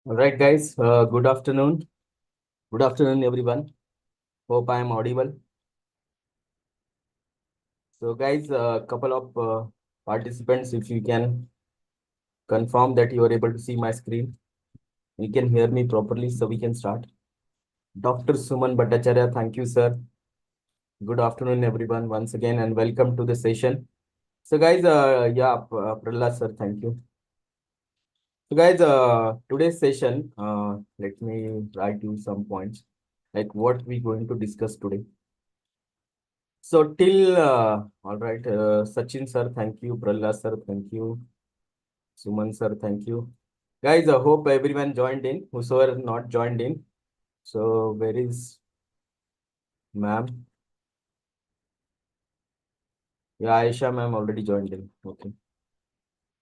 All right, guys. Good afternoon. Good afternoon, everyone. Hope I am audible. So, guys, a couple of participants, if you can confirm that you are able to see my screen, you can hear me properly, so we can start. Dr. Suman Bhattacharya, thank you, sir. Good afternoon, everyone, once again, and welcome to the session. So, guys, Prahlad, sir, thank you. So, guys, today's session, let me write you some points, like what we going to discuss today. So all right, Sachin sir, thank you. Prahlad sir, thank you. Suman sir, thank you. Guys, I hope everyone joined in. Whosoever not joined in. So where is ma'am? Yeah, Aisha ma'am already joined in. Okay.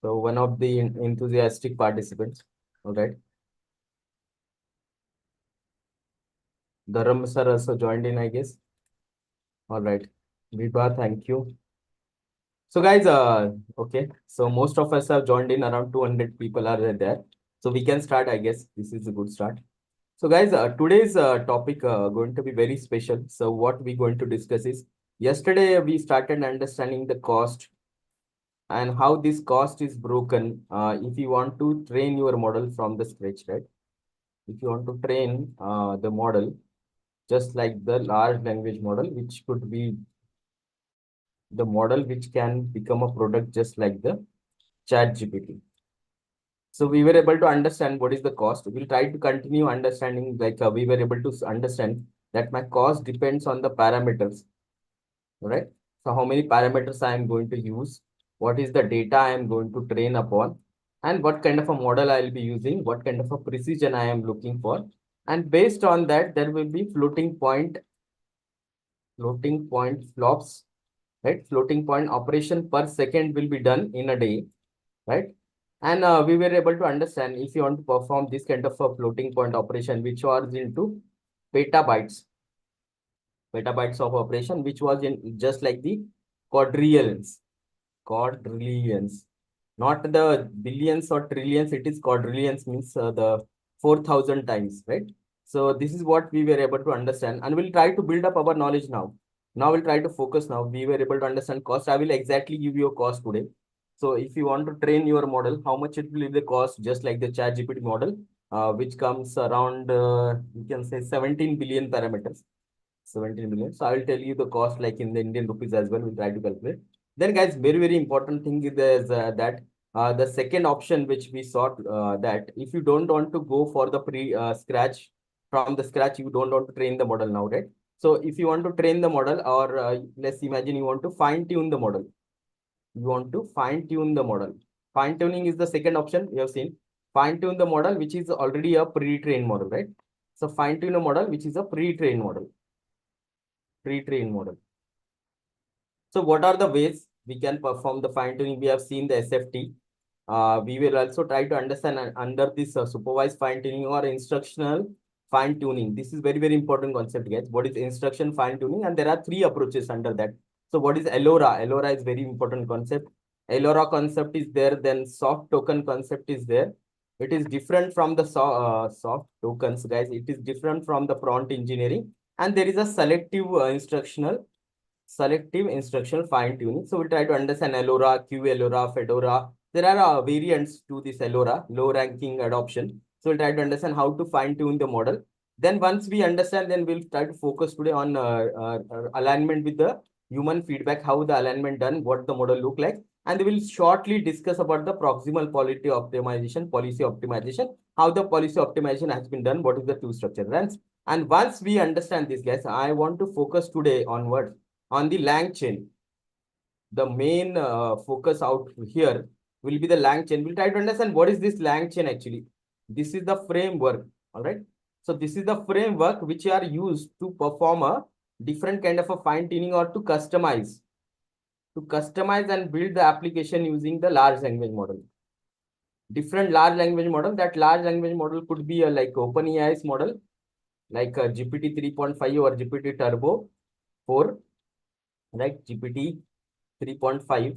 So one of the enthusiastic participants. All right. Dharam sir also joined in, I guess. All right. Vibha, thank you. So guys, okay. So most of us have joined in. Around 200 people are there. So we can start, I guess. This is a good start. So guys, today's topic going to be very special. So what we're going to discuss is, yesterday we started understanding the cost and how this cost is broken. If you want to train your model from the scratch, right? If you want to train the model, just like the large language model, which could be the model which can become a product just like the ChatGPT. So we were able to understand what is the cost. We'll try to continue understanding, like we were able to understand that my cost depends on the parameters, right? So how many parameters I am going to use, what is the data I am going to train upon, and what kind of a model I will be using, what kind of a precision I am looking for. And based on that, there will be floating point flops, right? Floating point operation per second will be done in a day, right? And we were able to understand if you want to perform this kind of a floating point operation, which was into petabytes, petabytes of operation, which was in just like the quadrillions, quadrillions, not the billions or trillions. It is quadrillions, means the 4,000 times, right? So this is what we were able to understand, and we'll try to build up our knowledge now. Now we'll try to focus now. We were able to understand cost. I will exactly give you a cost today. So if you want to train your model, how much it will be the cost, just like the ChatGPT model, which comes around, you can say 17 billion parameters. 17 million. So I will tell you the cost like in the Indian rupees as well. We'll try to calculate. Then guys, very, very important thing is that the second option which we sought, that if you don't want to go for the scratch, from the scratch, you don't want to train the model now, right? So if you want to train the model, or let's imagine you want to fine tune the model. You want to fine tune the model. Fine tuning is the second option we have seen. Fine tune the model, which is already a pre-trained model, right? So fine tune a model, which is a pre-trained model. Pre-trained model. So what are the ways we can perform the fine tuning? We have seen the SFT. We will also try to understand under this supervised fine tuning or instructional fine tuning. This is very, very important concept, guys. What is instruction fine tuning? And there are three approaches under that. So what is LoRa? LoRa is very important concept. LoRa concept is there. Then soft token concept is there. It is different from the soft tokens, guys. It is different from the prompt engineering. And there is a selective instructional fine tuning. So we'll try to understand LoRa, QLoRa, Fedora. There are variants to this LoRa, low ranking adoption. So we'll try to understand how to fine tune the model. Then once we understand, then we'll try to focus today on alignment with the human feedback, how the alignment done, what the model look like. And we will shortly discuss about the proximal policy optimization, how the policy optimization has been done, what is the two structure runs. And once we understand this, guys, I want to focus today on what? On the lang chain. The main focus out here will be the lang chain. We'll try to understand what is this lang chain actually. This is the framework, all right? So this is the framework which are used to perform a different kind of a fine tuning or to customize and build the application using the large language model. Different large language model. That large language model could be a like OpenAI's model, like a GPT 3.5 or GPT Turbo 4, right? GPT 3.5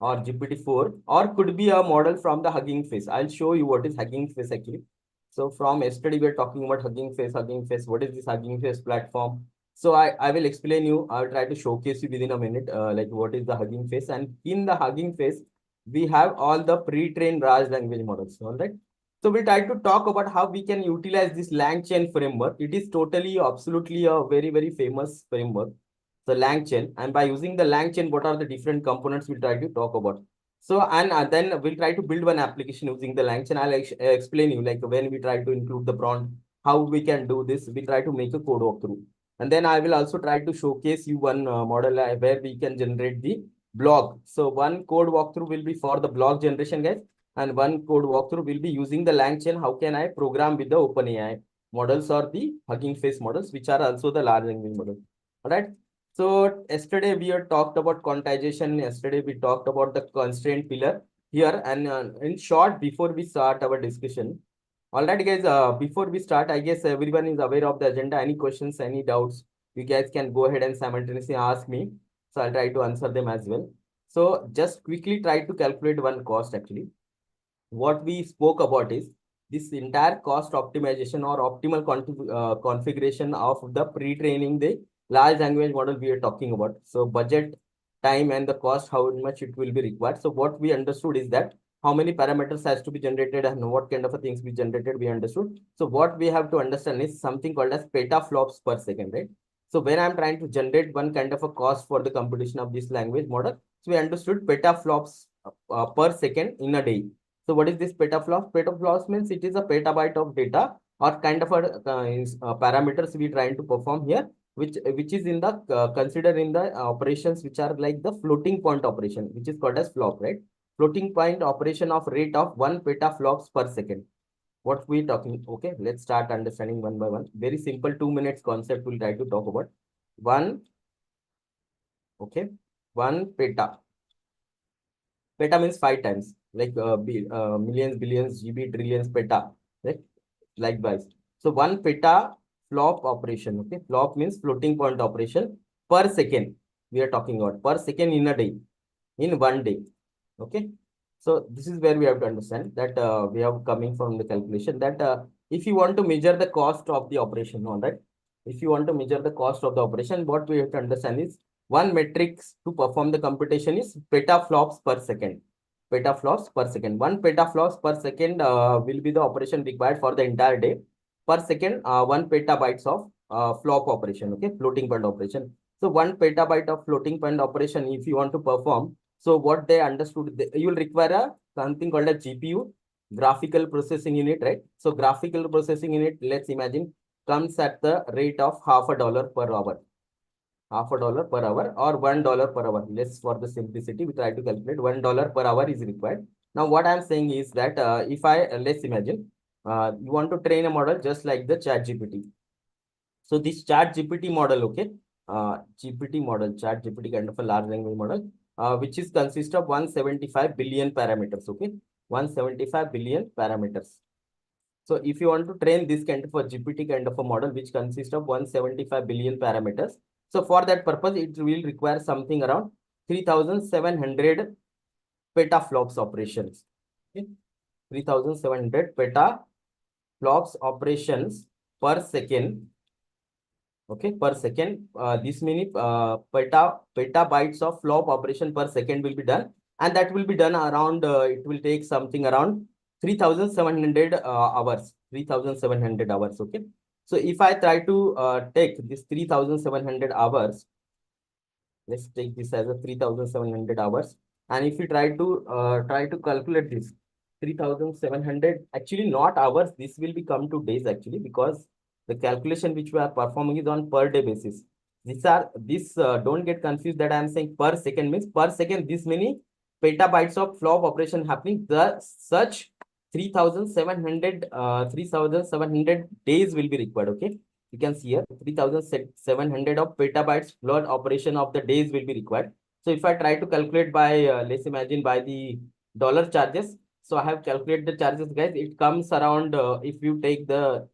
or GPT-4, or could be a model from the Hugging Face. I'll show you what is Hugging Face actually. So from yesterday, we're talking about Hugging Face, Hugging Face. What is this Hugging Face platform? So I will explain you. I'll try to showcase you within a minute, like what is the Hugging Face. And in the Hugging Face, we have all the pre-trained large language models, all right? So we try to talk about how we can utilize this LangChain framework. It is totally, absolutely a very, very famous framework, the LangChain. And by using the LangChain, what are the different components we'll try to talk about. So, and then we'll try to build one application using the LangChain. I'll explain you, like when we try to include the prompt, how we can do this. We try to make a code walkthrough. And then I will also try to showcase you one model where we can generate the blog. So one code walkthrough will be for the blog generation, guys. And one code walkthrough will be using the LangChain. How can I program with the OpenAI models or the Hugging Face models, which are also the large language models. All right. So yesterday we had talked about quantization. Yesterday we talked about the constraint pillar here. And in short, before we start our discussion, all right, guys, before we start, I guess everyone is aware of the agenda. Any questions, any doubts, you guys can go ahead and simultaneously ask me. So I'll try to answer them as well. So just quickly try to calculate one cost actually. What we spoke about is this entire cost optimization or optimal configuration of the pre-training the large language model we are talking about. So budget, time, and the cost, how much it will be required. So what we understood is that how many parameters has to be generated and what kind of a things we generated, we understood. So what we have to understand is something called as petaflops per second, right? So when I'm trying to generate one kind of a cost for the computation of this language model, so we understood petaflops per second in a day. So what is this petaflops? Petaflops means it is a petabyte of data or kind of a parameters we trying to perform here, which is in the considered in the operations which are like the floating point operation, which is called as flop, right? Floating point operation of rate of 1 petaflops per second. What we talking? Okay, let's start understanding one by one. Very simple 2 minutes concept we'll try to talk about. One, okay, one peta. Peta means 5 times, like millions, billions, GB, trillions, peta, right? Likewise. So one peta flop operation, okay? Flop means floating point operation per second. We are talking about per second in a day, in one day, okay? So this is where we have to understand that we have coming from the calculation that if you want to measure the cost of the operation, all right? If you want to measure the cost of the operation, what we have to understand is one metrics to perform the computation is petaflops per second. Petaflops per second. One petaflops per second will be the operation required for the entire day. Per second, 1 petabytes of flop operation, okay, floating point operation. So 1 petabyte of floating point operation, if you want to perform, so what they understood, you will require something called a GPU, graphical processing unit, right? So graphical processing unit, let's imagine, comes at the rate of $0.50 per hour. $0.50 per hour or $1 per hour. Let's, for the simplicity, we try to calculate $1 per hour is required. Now, what I'm saying is that if I, let's imagine, you want to train a model just like the ChatGPT. So this ChatGPT model, okay, GPT model, ChatGPT kind of a large language model, which is consist of 175 billion parameters, okay, 175 billion parameters. So if you want to train this kind of a GPT kind of a model, which consists of 175 billion parameters, so for that purpose, it will require something around 3,700 petaflops operations. Okay, 3,700 petaflops operations per second. Okay, per second, this many petabytes of flop operation per second will be done, and that will be done around. It will take something around 3,700 hours. 3,700 hours. Okay, so if I try to take this 3,700 hours, let's take this as a 3,700 hours, and if you try to calculate this 3,700, actually not hours. This will be come to days actually, because the calculation which we are performing is on per day basis. This don't get confused that I am saying per second means per second this many petabytes of flop operation happening. The such 3,700 days will be required. Okay, you can see here 3,700 of petabytes flood operation of the days will be required. So if I try to calculate by, let's imagine by the dollar charges. So I have calculated the charges, guys. It comes around, if you take the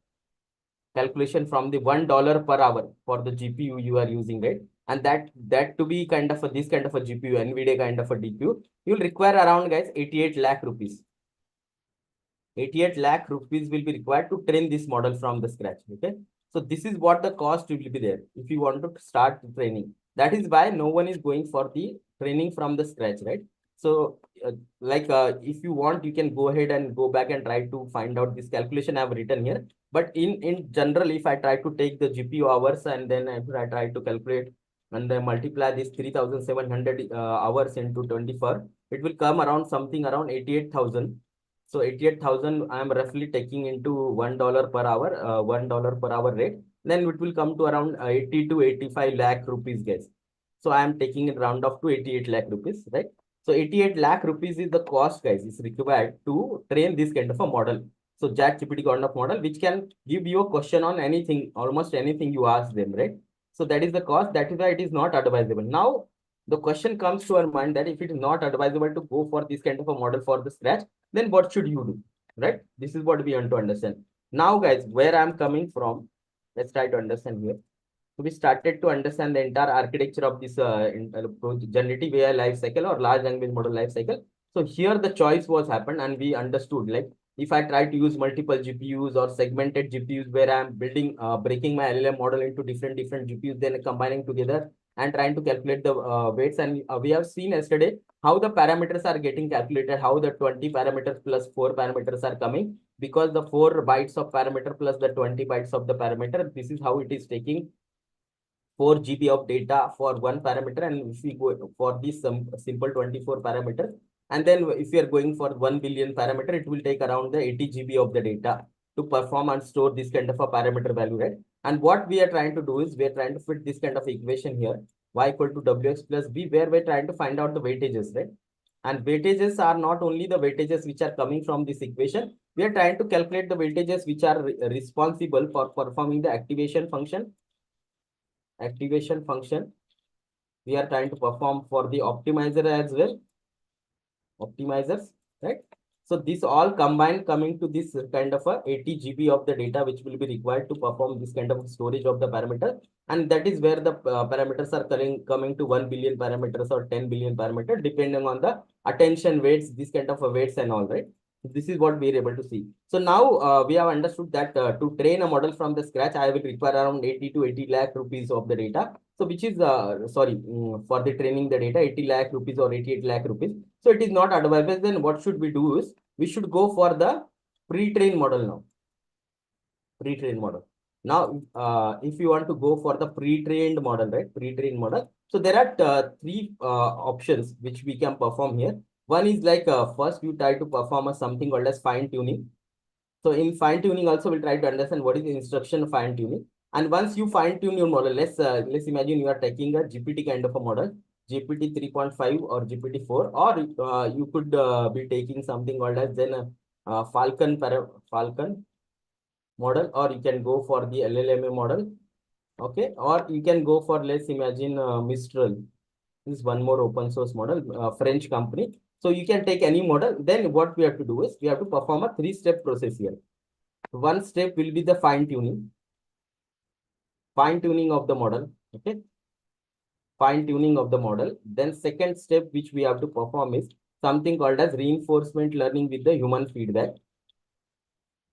calculation from the $1 per hour for the GPU you are using, right? And that to be kind of a, this kind of a GPU, NVIDIA kind of a DPU, you'll require around, guys, 88 lakh rupees. 88 lakh rupees will be required to train this model from the scratch. Okay. So this is what the cost will be there if you want to start training. That is why no one is going for the training from the scratch, right? So if you want, you can go ahead and go back and try to find out this calculation I have written here. But in general, if I try to take the GPU hours and then if I try to calculate and then multiply this 3,700 hours into 24, it will come around something around 88,000. So 88,000, I am roughly taking into $1 per hour, $1 per hour rate. Then it will come to around 80 to 85 lakh rupees, guys. So I am taking it round off to 88 lakh rupees, right? So 88 lakh rupees is the cost, guys, is required to train this kind of a model. So ChatGPT kind of model, which can give you a question on anything, almost anything you ask them, right? So that is the cost. That is why it is not advisable. Now, the question comes to our mind that if it is not advisable to go for this kind of a model for the scratch, then what should you do, right? This is what we want to understand. Now, guys, where I'm coming from, let's try to understand here. So we started to understand the entire architecture of this generative AI life cycle or large language model life cycle. So here the choice was happened and we understood, like if I try to use multiple GPUs or segmented GPUs where I'm building, breaking my LLM model into different GPUs, then combining together and trying to calculate the weights. And we have seen yesterday how the parameters are getting calculated, how the 20 parameters plus 4 parameters are coming, because the 4 bytes of parameter plus the 20 bytes of the parameter, this is how it is taking 4 GB of data for one parameter. And if we go for this simple 24 parameter, and then if we are going for 1 billion parameter, it will take around the 80 GB of the data to perform and store this kind of a parameter value, right? And what we are trying to do is we are trying to fit this kind of equation here, y equal to wx plus b, where we're trying to find out the weightages, right? And weightages are not only the weightages which are coming from this equation, we are trying to calculate the weightages which are responsible for performing the activation function we are trying to perform for the optimizer as well, optimizers, right? So this all combined coming to this kind of a 80 GB of the data which will be required to perform this kind of storage of the parameter. And that is where the parameters are coming to 1 billion parameters or 10 billion parameters, depending on the attention weights, this kind of weights and all, right? This is what we are able to see. So now we have understood that to train a model from the scratch, I will require around 80 to 80 lakh rupees of the data. So which is, for the training the data, 80 lakh rupees or 88 lakh rupees. So it is not advisable. Then what should we do is we should go for the pre-trained model now. Pre-trained model. Now, if you want to go for the pre-trained model, right? Pre-trained model. So there are three options which we can perform here. One is like first you try to perform something called as fine tuning. So in fine tuning also we'll try to understand what is the instruction fine tuning. And once you fine tune your model, let's imagine you are taking a GPT kind of a model, GPT 3.5 or GPT 4, or you could be taking something called as then Falcon model, or you can go for the LLMA model, okay, or you can go for, let's imagine Mistral. This is one more open source model, French company. So you can take any model. Then what we have to do is we have to perform a 3-step process here. One step will be the fine tuning of the model, okay, fine tuning of the model. Then second step which we have to perform is something called as reinforcement learning with the human feedback.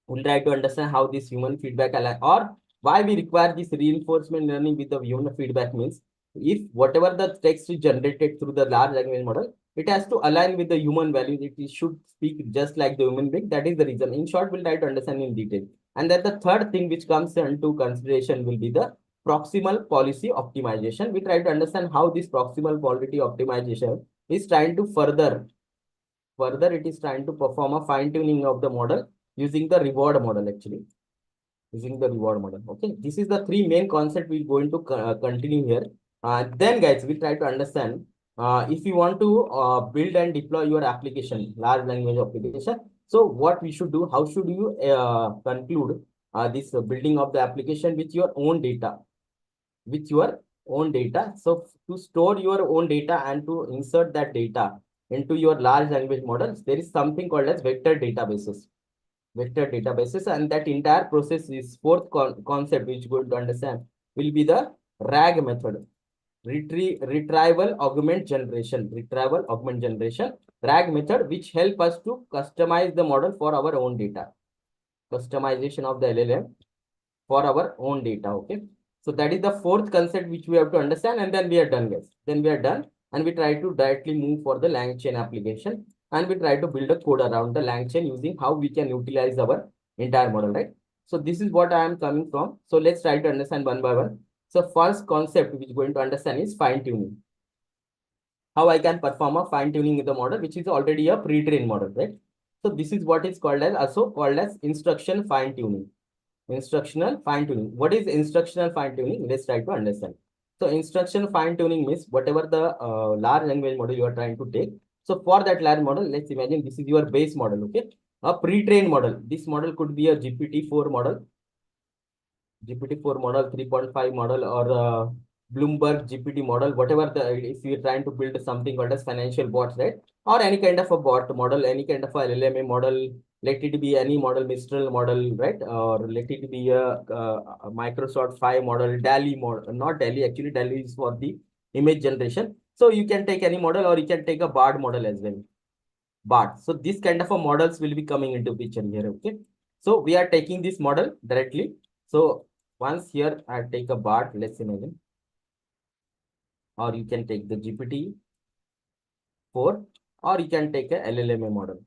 We'll try to understand how this human feedback or why we require this reinforcement learning with the human feedback means, if whatever the text is generated through the large language model, it has to align with the human values. It should speak just like the human being. That is the reason. In short, we'll try to understand in detail. And then the third thing which comes into consideration will be the proximal policy optimization. We try to understand how this proximal policy optimization is trying to further it is trying to perform a fine tuning of the model using the reward model, actually using the reward model. Okay, this is the three main concept we're going to continue here. Then guys, we try to understand if you want to build and deploy your application, large language application, so what we should do, how should you conclude this building of the application with your own data, so to store your own data and to insert that data into your large language models, there is something called as vector databases, and that entire process is fourth concept which we're going to understand will be the RAG method. retrieval augment generation, RAG method, which help us to customize the model for our own data. Customization of the LLM for our own data. Okay. So that is the fourth concept which we have to understand, and then we are done, guys. Then we are done, and we try to directly move for the LangChain application, and we try to build a code around the LangChain using how we can utilize our entire model, right? So this is what I am coming from. So let's try to understand one by one. So first concept which we're going to understand is fine tuning. How I can perform a fine tuning in the model, which is already a pre-trained model, right? So this is what is called as, also called as instruction fine tuning. Instructional fine tuning. What is instructional fine tuning? Let's try to understand. So instruction fine tuning means whatever the large language model you are trying to take. So for that large model, let's imagine this is your base model, okay? A pre-trained model. This model could be a GPT-4 model, GPT-4 model, 3.5 model, or Bloomberg GPT model, whatever the, if you're trying to build something called as financial bots, right? Or any kind of a bot model, any kind of a LLMA model, let it be any model, Mistral model, right? Or let it be a Microsoft 5 model, DALI model, not DALI, actually DALI is for the image generation. So you can take any model, or you can take a BARD model as well. BARD. So this kind of a models will be coming into picture here, okay? So we are taking this model directly. So once here I take a BARD, let's imagine, or you can take the GPT-4, or you can take a LLMA model.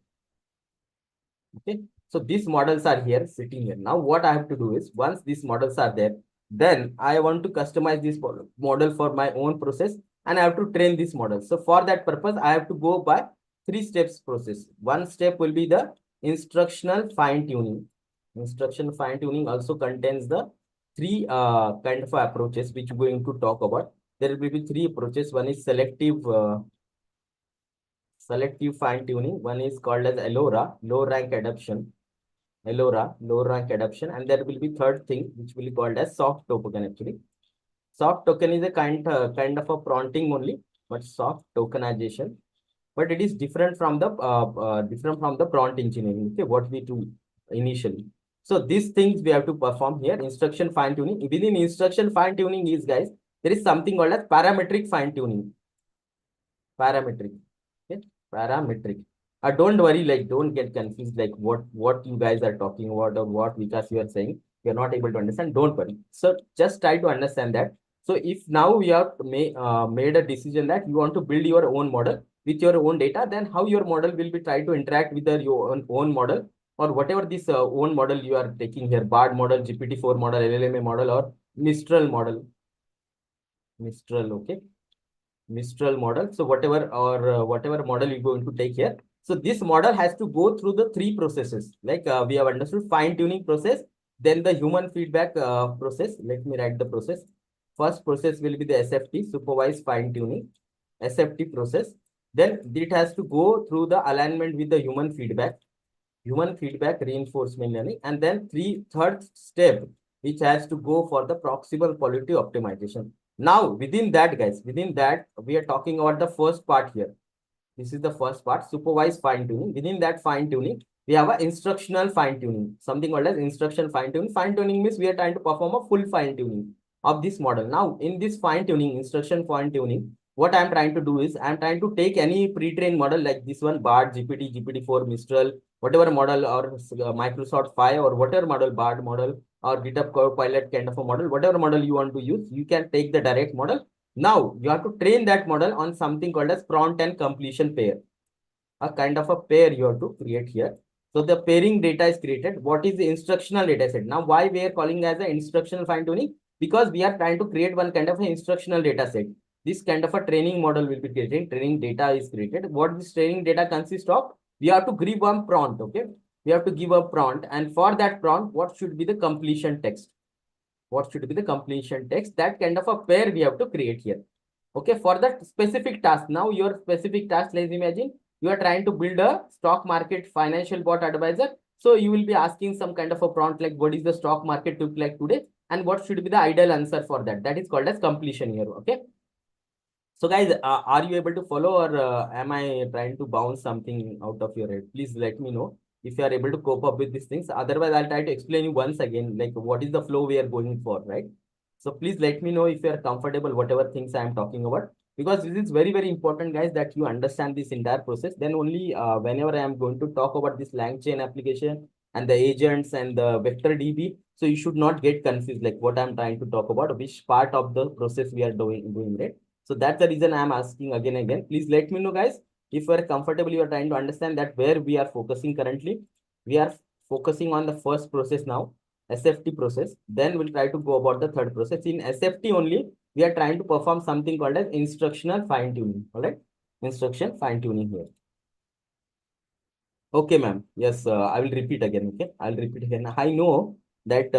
Okay, so these models are here sitting here. Now what I have to do is, once these models are there, then I want to customize this model for my own process, and I have to train this model. So for that purpose, I have to go by 3 steps process. One step will be the instructional fine tuning. Instruction fine tuning also contains the three kind of approaches which we're going to talk about. There will be 3 approaches. One is selective fine tuning. One is called as LoRa, low rank adaptation. LoRa, low rank adaptation, and there will be third thing which will be called as soft token. Actually, soft token is a kind of a prompting only, but soft tokenization. But it is different from the prompt engineering. Okay, what we do initially. So these things we have to perform here. Instruction fine tuning. Within instruction fine tuning is, guys, there is something called as parametric fine tuning. Parametric. Okay, parametric. Don't worry, like don't get confused, like what you guys are talking about or what Vikas you are saying. You're not able to understand. Don't worry. So just try to understand that. So if now we have made a decision that you want to build your own model with your own data, then how your model will be try to interact with your own model, or whatever this own model you are taking here, BARD model, GPT-4 model, LLMA model, or Mistral model. Mistral, okay. Mistral model. So whatever, or whatever model you're going to take here. So this model has to go through the 3 processes. Like we have understood fine tuning process, then the human feedback process. Let me write the process. First process will be the SFT, supervised fine tuning, SFT process. Then it has to go through the alignment with the human feedback reinforcement learning, and then third step, which has to go for the proximal quality optimization. Now, within that, guys, within that, we are talking about the first part here. This is the first part, supervised fine tuning. Within that fine tuning, we have an instructional fine tuning, something called as instruction fine tuning. Fine tuning means we are trying to perform a full fine tuning of this model. Now, in this fine tuning, instruction fine tuning, what I'm trying to do is I'm trying to take any pre-trained model like this one, BARD, GPT, GPT-4, Mistral, whatever model, or Microsoft 5, or whatever model, BARD model, or GitHub Copilot kind of a model, whatever model you want to use, you can take the direct model. Now you have to train that model on something called as prompt and completion pair. A kind of a pair you have to create here. So the pairing data is created. What is the instructional data set? Now why we are calling as an instructional fine tuning? Because we are trying to create one kind of an instructional data set. This kind of a training model will be created. Training data is created. What this training data consists of? We have to give one prompt. Okay. We have to give a prompt, and for that prompt, what should be the completion text? What should be the completion text? That kind of a pair we have to create here. Okay, for that specific task. Now your specific task, let's imagine you are trying to build a stock market financial bot advisor. So you will be asking some kind of a prompt like, what is the stock market look like today, and what should be the ideal answer for that? That is called as completion here. Okay. So guys, are you able to follow, or am I trying to bounce something out of your head? Please let me know if you are able to cope up with these things. Otherwise, I'll try to explain you once again, like what is the flow we are going for, right? So please let me know if you are comfortable, whatever things I am talking about, because this is very, very important, guys, that you understand this entire process. Then only whenever I am going to talk about this LangChain application and the agents and the vector DB, so you should not get confused, like what I'm trying to talk about, which part of the process we are doing, right? So that's the reason I'm asking again and again. Please let me know, guys, if you are comfortable, you are trying to understand that where we are focusing currently. We are focusing on the first process now, SFT process. Then we'll try to go about the third process. In SFT only, we are trying to perform something called as instructional fine tuning. All right, instruction fine tuning here. Okay, ma'am. Yes, I will repeat again. Okay, I'll repeat again. I know that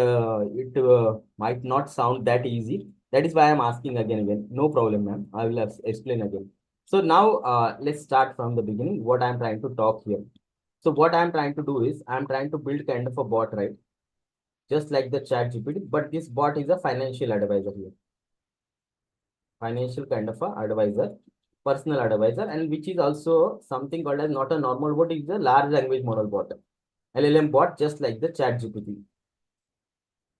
it might not sound that easy. That is why I'm asking again. No problem, ma'am. I will explain again. So now let's start from the beginning. What I'm trying to talk here. So what I'm trying to do is I'm trying to build kind of a bot, right? Just like the ChatGPT, but this bot is a financial advisor here. Financial kind of a advisor, personal advisor, and which is also something called as not a normal bot, is a large language model bot, LLM bot, just like the ChatGPT,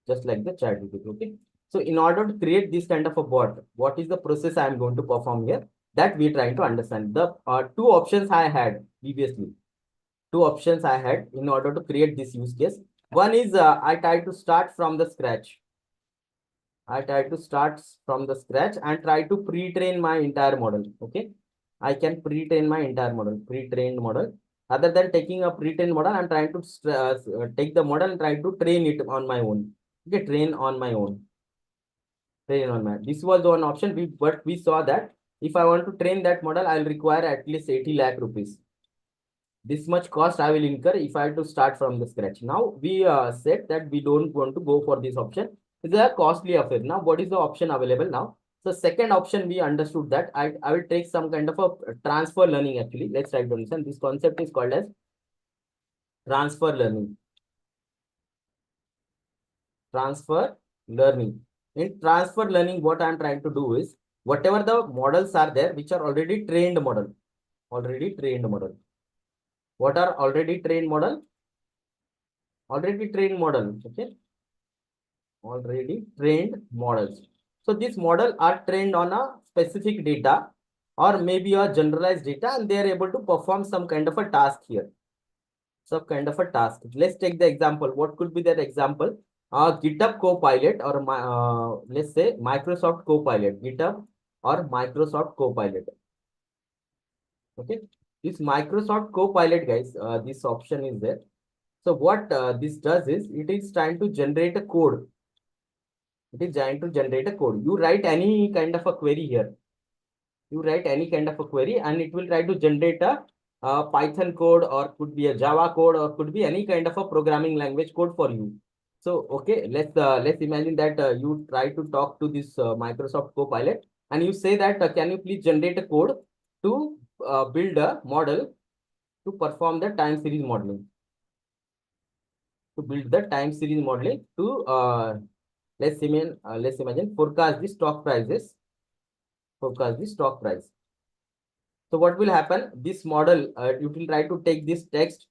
Okay. So in order to create this kind of a bot, what is the process I am going to perform here? That we're trying to understand. The two options I had previously. Two options I had in order to create this use case. One is I try to start from the scratch. I try to start from the scratch and try to pre-train my entire model. Okay. I can pre-train my entire model, pre-trained model. Other than taking a pre-trained model, I'm trying to take the model and try to train it on my own. Okay, train on my own. Train on my. This was one option. But we saw that if I want to train that model, I'll require at least 80 lakh rupees. This much cost I will incur if I have to start from the scratch. Now we said that we don't want to go for this option. It's a costly affair. Now what is the option available now? So second option, we understood that I will take some kind of a transfer learning actually. Let's try to understand. This concept is called as transfer learning. Transfer learning. In transfer learning, what I'm trying to do is whatever the models are there, which are already trained model. Already trained model. What are already trained model? Already trained model. Okay. Already trained models. So these models are trained on a specific data or maybe a generalized data, and they are able to perform some kind of a task here. Some kind of a task. Let's take the example. What could be that example? GitHub Copilot or let's say Microsoft Copilot. GitHub or Microsoft Copilot. Okay. This Microsoft Copilot, guys, this option is there. So what this does is it is trying to generate a code. It is trying to generate a code. You write any kind of a query here. You write any kind of a query and it will try to generate a Python code, or could be a Java code, or could be any kind of a programming language code for you. So, okay, let's imagine that you try to talk to this Microsoft Copilot and you say that can you please generate a code to build a model to perform the time series modeling. To build the time series modeling to let's imagine forecast the stock prices. Forecast the stock price. So what will happen? This model, it will try to take this text,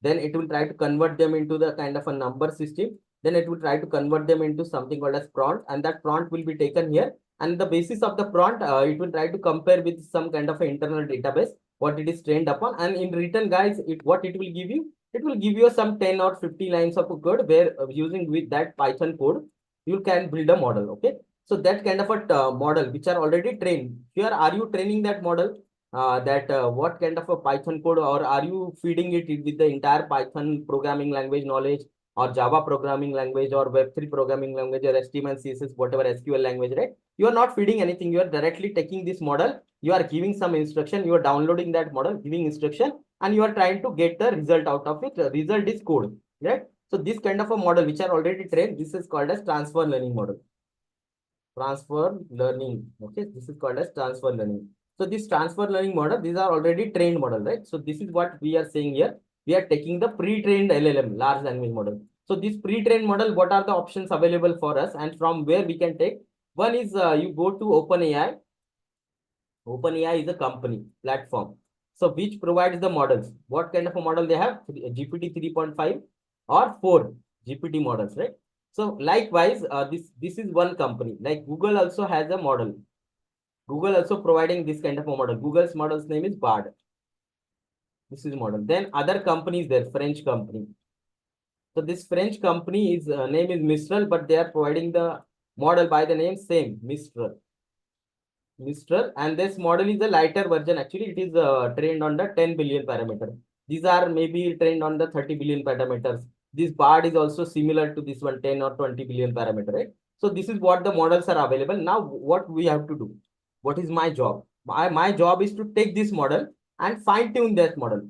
then it will try to convert them into the kind of a number system. Then it will try to convert them into something called as prompt, and that prompt will be taken here. And the basis of the prompt, it will try to compare with some kind of an internal database, what it is trained upon. And in return, guys, what it will give you? It will give you some 10 or 50 lines of code where using with that Python code, you can build a model. Okay. So that kind of a model which are already trained. Here, are you training that model? What kind of a Python code, or are you feeding it with the entire Python programming language knowledge, or Java programming language, or Web3 programming language, or HTML, CSS, whatever SQL language, right? You are not feeding anything. You are directly taking this model. You are giving some instruction. You are downloading that model, giving instruction, and you are trying to get the result out of it. The result is code, right? So this kind of a model which are already trained, this is called as transfer learning model. Transfer learning. Okay, this is called as transfer learning. So this transfer learning model, these are already trained model, right? So this is what we are saying here. We are taking the pre-trained LLM, large language model. So this pre-trained model, what are the options available for us and from where we can take? One is you go to OpenAI. OpenAI is a company platform. So which provides the models. What kind of a model they have? GPT 3.5 or 4 GPT models, right? So likewise, this is one company. Like Google also has a model. Google also providing this kind of a model. Google's model's name is Bard. This is model. Then other companies there, French company. So this French company is name is Mistral, but they are providing the model by the name same Mistral. Mistral, and this model is a lighter version. Actually, it is trained on the 10 billion parameter. These are maybe trained on the 30 billion parameters. This BARD is also similar to this one, 10 or 20 billion parameter, right? So this is what the models are available. Now, what we have to do? What is my job? My job is to take this model and fine tune that model.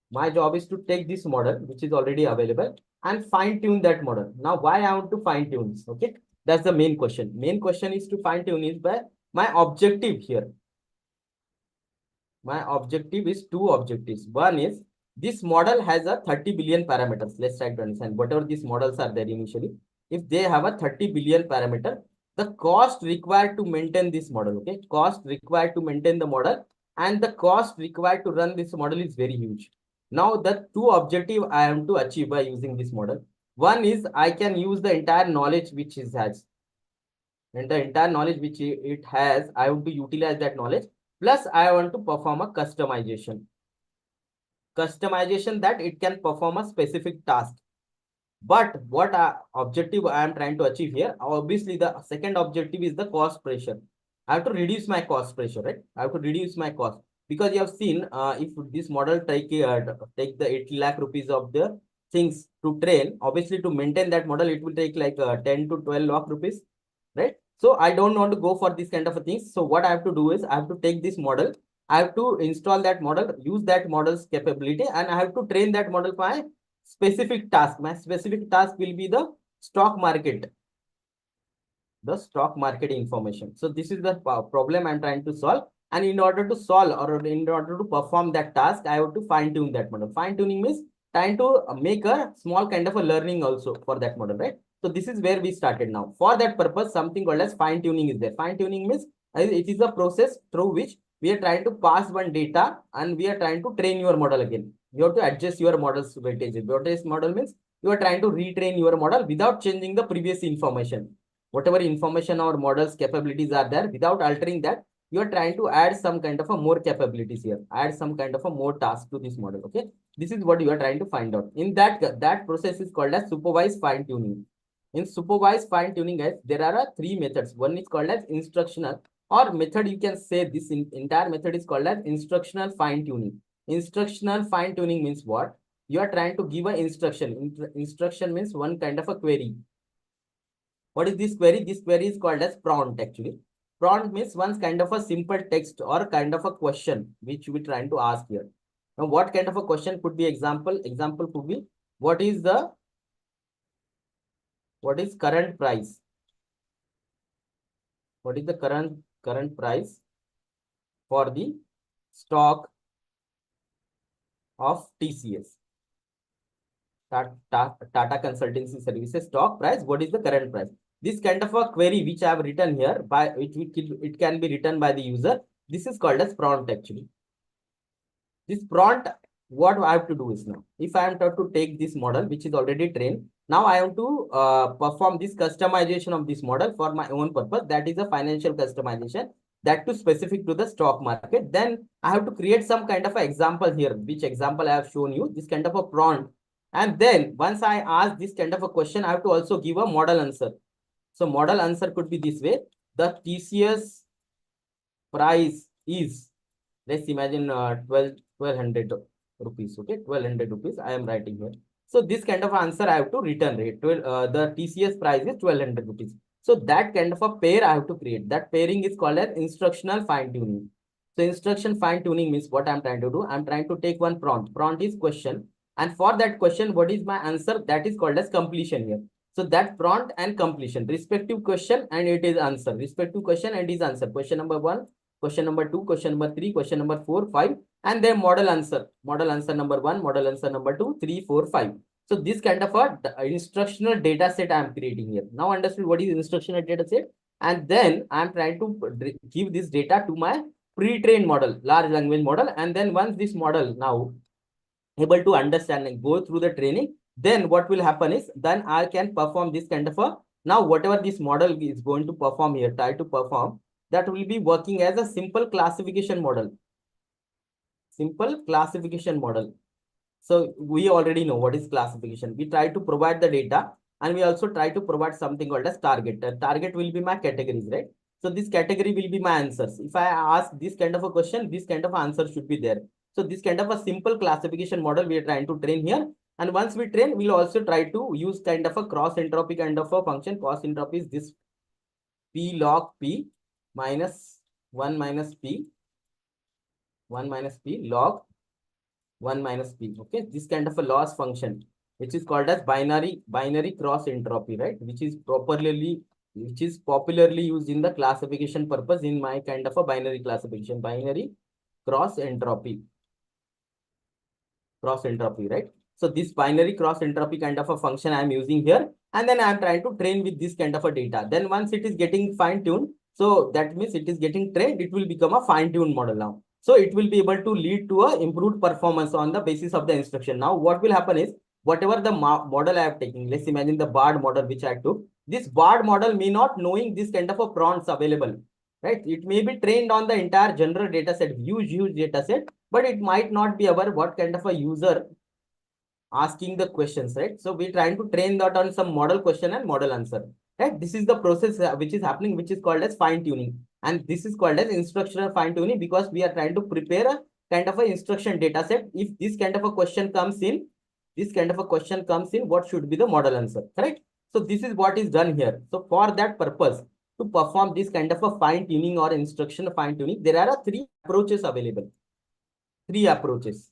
My job is to take this model, which is already available, and fine tune that model. Now, why I want to fine tune this? Okay, that's the main question. Main question is to fine tune is by my objective here. My objective is two objectives. One is this model has a 30 billion parameters. Let's try to understand whatever these models are there initially. If they have a 30 billion parameter, the cost required to maintain this model, okay, cost required to maintain the model and the cost required to run this model is very huge. Now, the two objective I am to achieve by using this model. One is I can use the entire knowledge which it has. And the entire knowledge which it has, I want to utilize that knowledge. Plus, I want to perform a customization. Customization that it can perform a specific task. But what objective I am trying to achieve here? Obviously, the second objective is the cost pressure. I have to reduce my cost pressure, right? I have to reduce my cost because you have seen if this model take the 80 lakh rupees of the things to train, obviously to maintain that model, it will take like 10 to 12 lakh rupees, right? So I don't want to go for this kind of a things. So what I have to do is I have to take this model, I have to install that model, use that model's capability, and I have to train that model by specific task. My specific task will be the stock market, the stock market information. So this is the problem I'm trying to solve. And in order to solve or in order to perform that task, I have to fine tune that model. Fine tuning means trying to make a small kind of a learning also for that model, right? So this is where we started now. For that purpose, something called as fine tuning is there. Fine tuning means it is a process through which we are trying to pass one data and we are trying to train your model again. You have to adjust your model's weightage. Weightage model means you are trying to retrain your model without changing the previous information. Whatever information or models capabilities are there, without altering that, you are trying to add some kind of a more capabilities here, add some kind of a more task to this model. Okay, this is what you are trying to find out. In that process is called as supervised fine tuning. In supervised fine tuning, guys, there are three methods. One is called as instructional, or method you can say this entire method is called as instructional fine tuning. Instructional fine tuning means what? You are trying to give an instruction. Instruction means one kind of a query. What is this query? This query is called as prompt actually. Prompt means one kind of a simple text or kind of a question which we're trying to ask here. Now, what kind of a question could be example? Example could be what is current price? What is the current price for the stock of TCS? Tata Consultancy Services stock price. What is the current price? This kind of a query which I have written here by which it can be written by the user. This is called as prompt actually. This prompt, what I have to do is now, if I am to take this model which is already trained, now I have to perform this customization of this model for my own purpose. That is a financial customization, that too specific to the stock market. Then I have to create some kind of an example here, which example I have shown you, this kind of a prompt. And then once I ask this kind of a question, I have to also give a model answer. So model answer could be this way. The TCS price is, let's imagine 1200 rupees. Okay, 1200 rupees I am writing here. So this kind of answer I have to return rate. The TCS price is 1200 rupees. So that kind of a pair I have to create. That pairing is called as instructional fine tuning. So instruction fine tuning means what I'm trying to do. I'm trying to take one prompt. Prompt is question. And for that question, what is my answer? That is called as completion here. So that prompt and completion, respective question and it is answer. Respective question and is answer. Question number 1, question number 2, question number 3, question number 4, 5, and then model answer. Model answer number 1, model answer number 2, 3, 4, 5. So this kind of a instructional data set I am creating here. Now understood what is instructional data set? And then I am trying to give this data to my pre-trained model, large language model. And then once this model now able to understand and go through the training, then what will happen is, then I can perform this kind of a, now whatever this model is going to perform here, try to perform, that will be working as a simple classification model. Simple classification model. So we already know what is classification. We try to provide the data, and we also try to provide something called as target. The target will be my categories, right? So this category will be my answers. If I ask this kind of a question, this kind of answer should be there. So this kind of a simple classification model we are trying to train here. And once we train, we'll also try to use kind of a cross entropy kind of a function. Cross entropy is this P log P minus 1 minus P, 1 minus P log 1 minus P. Okay, this kind of a loss function, which is called as binary cross entropy, right? Which is popularly used in the classification purpose in my kind of a binary classification, binary cross entropy, right? So this binary cross entropy kind of a function I am using here, and then I am trying to train with this kind of a data. Then once it is getting fine-tuned, so that means it is getting trained, it will become a fine-tuned model now. So it will be able to lead to a improved performance on the basis of the instruction. Now what will happen is, whatever the model I have taken, let's imagine the BARD model which I took, this BARD model may not knowing this kind of a prompts available, right? It may be trained on the entire general data set, huge data set, but it might not be aware what kind of a user asking the questions, right? So we're trying to train that on some model question and model answer, right? This is the process which is happening, which is called as fine tuning. And this is called as instructional fine tuning, because we are trying to prepare a kind of a instruction data set. If this kind of a question comes in, what should be the model answer, correct? So this is what is done here. So for that purpose, to perform this kind of a fine tuning or instruction fine tuning, there are three approaches available. Three approaches.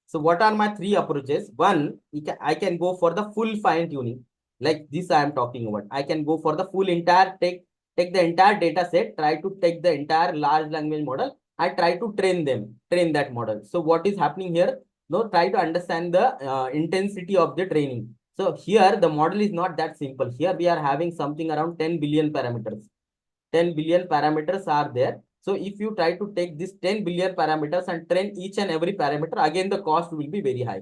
So what are my three approaches? One, I can go for the full fine tuning, like this I am talking about. I can go for the full entire, take the entire data set, try to take the entire large language model. I try to train that model. So what is happening here? No, try to understand the intensity of the training. So here the model is not that simple. Here we are having something around 10 billion parameters. 10 billion parameters are there. So if you try to take this 10 billion parameters and train each and every parameter, again, the cost will be very high.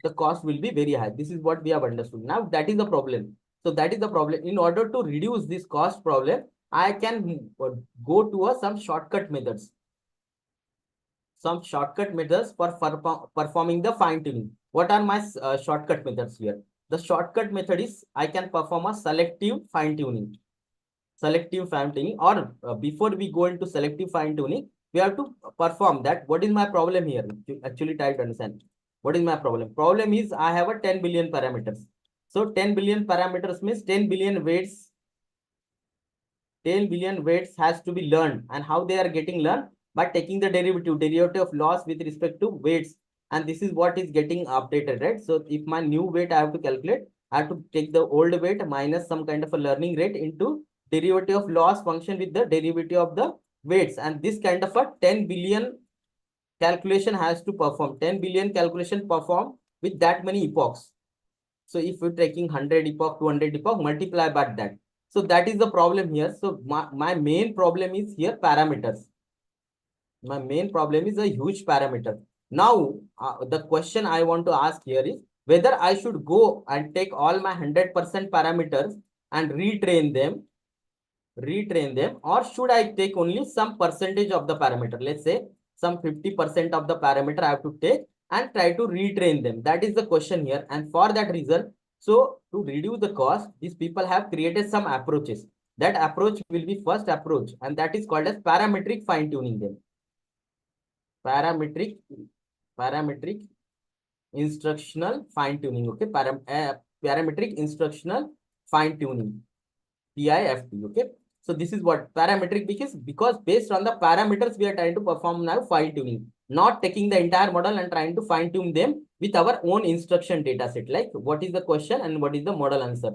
The cost will be very high. This is what we have understood. Now, that is the problem. So that is the problem. In order to reduce this cost problem, I can go to some shortcut methods. Some shortcut methods for performing the fine tuning. What are my shortcut methods here? The shortcut method is, I can perform a selective fine tuning. Selective fine tuning, or before we go into selective fine tuning, we have to perform that. What is my problem here? To actually try to understand what is my problem. Problem is, I have a 10 billion parameters. So 10 billion parameters means 10 billion weights. 10 billion weights has to be learned, and how they are getting learned? By taking the derivative of loss with respect to weights, and this is what is getting updated, right? So if my new weight I have to calculate, I have to take the old weight minus some kind of a learning rate into derivative of loss function with the derivative of the weights, and this kind of a 10 billion calculation has to perform. 10 billion calculation perform with that many epochs. So if you're taking 100 epoch, 200 epoch, multiply by that. So that is the problem here. So my main problem is here parameters. My main problem is a huge parameter. Now, the question I want to ask here is whether I should go and take all my 100% parameters and retrain them, or should I take only some percentage of the parameter? Let's say some 50% of the parameter I have to take and try to retrain them. That is the question here. And for that reason, so to reduce the cost, these people have created some approaches. That approach will be first approach, and that is called as parametric fine tuning them. Parametric instructional fine tuning. Okay, parametric instructional fine tuning, PIFT. Okay, so this is what parametric, because based on the parameters we are trying to perform now fine tuning, not taking the entire model and trying to fine tune them with our own instruction data set, like what is the question and what is the model answer.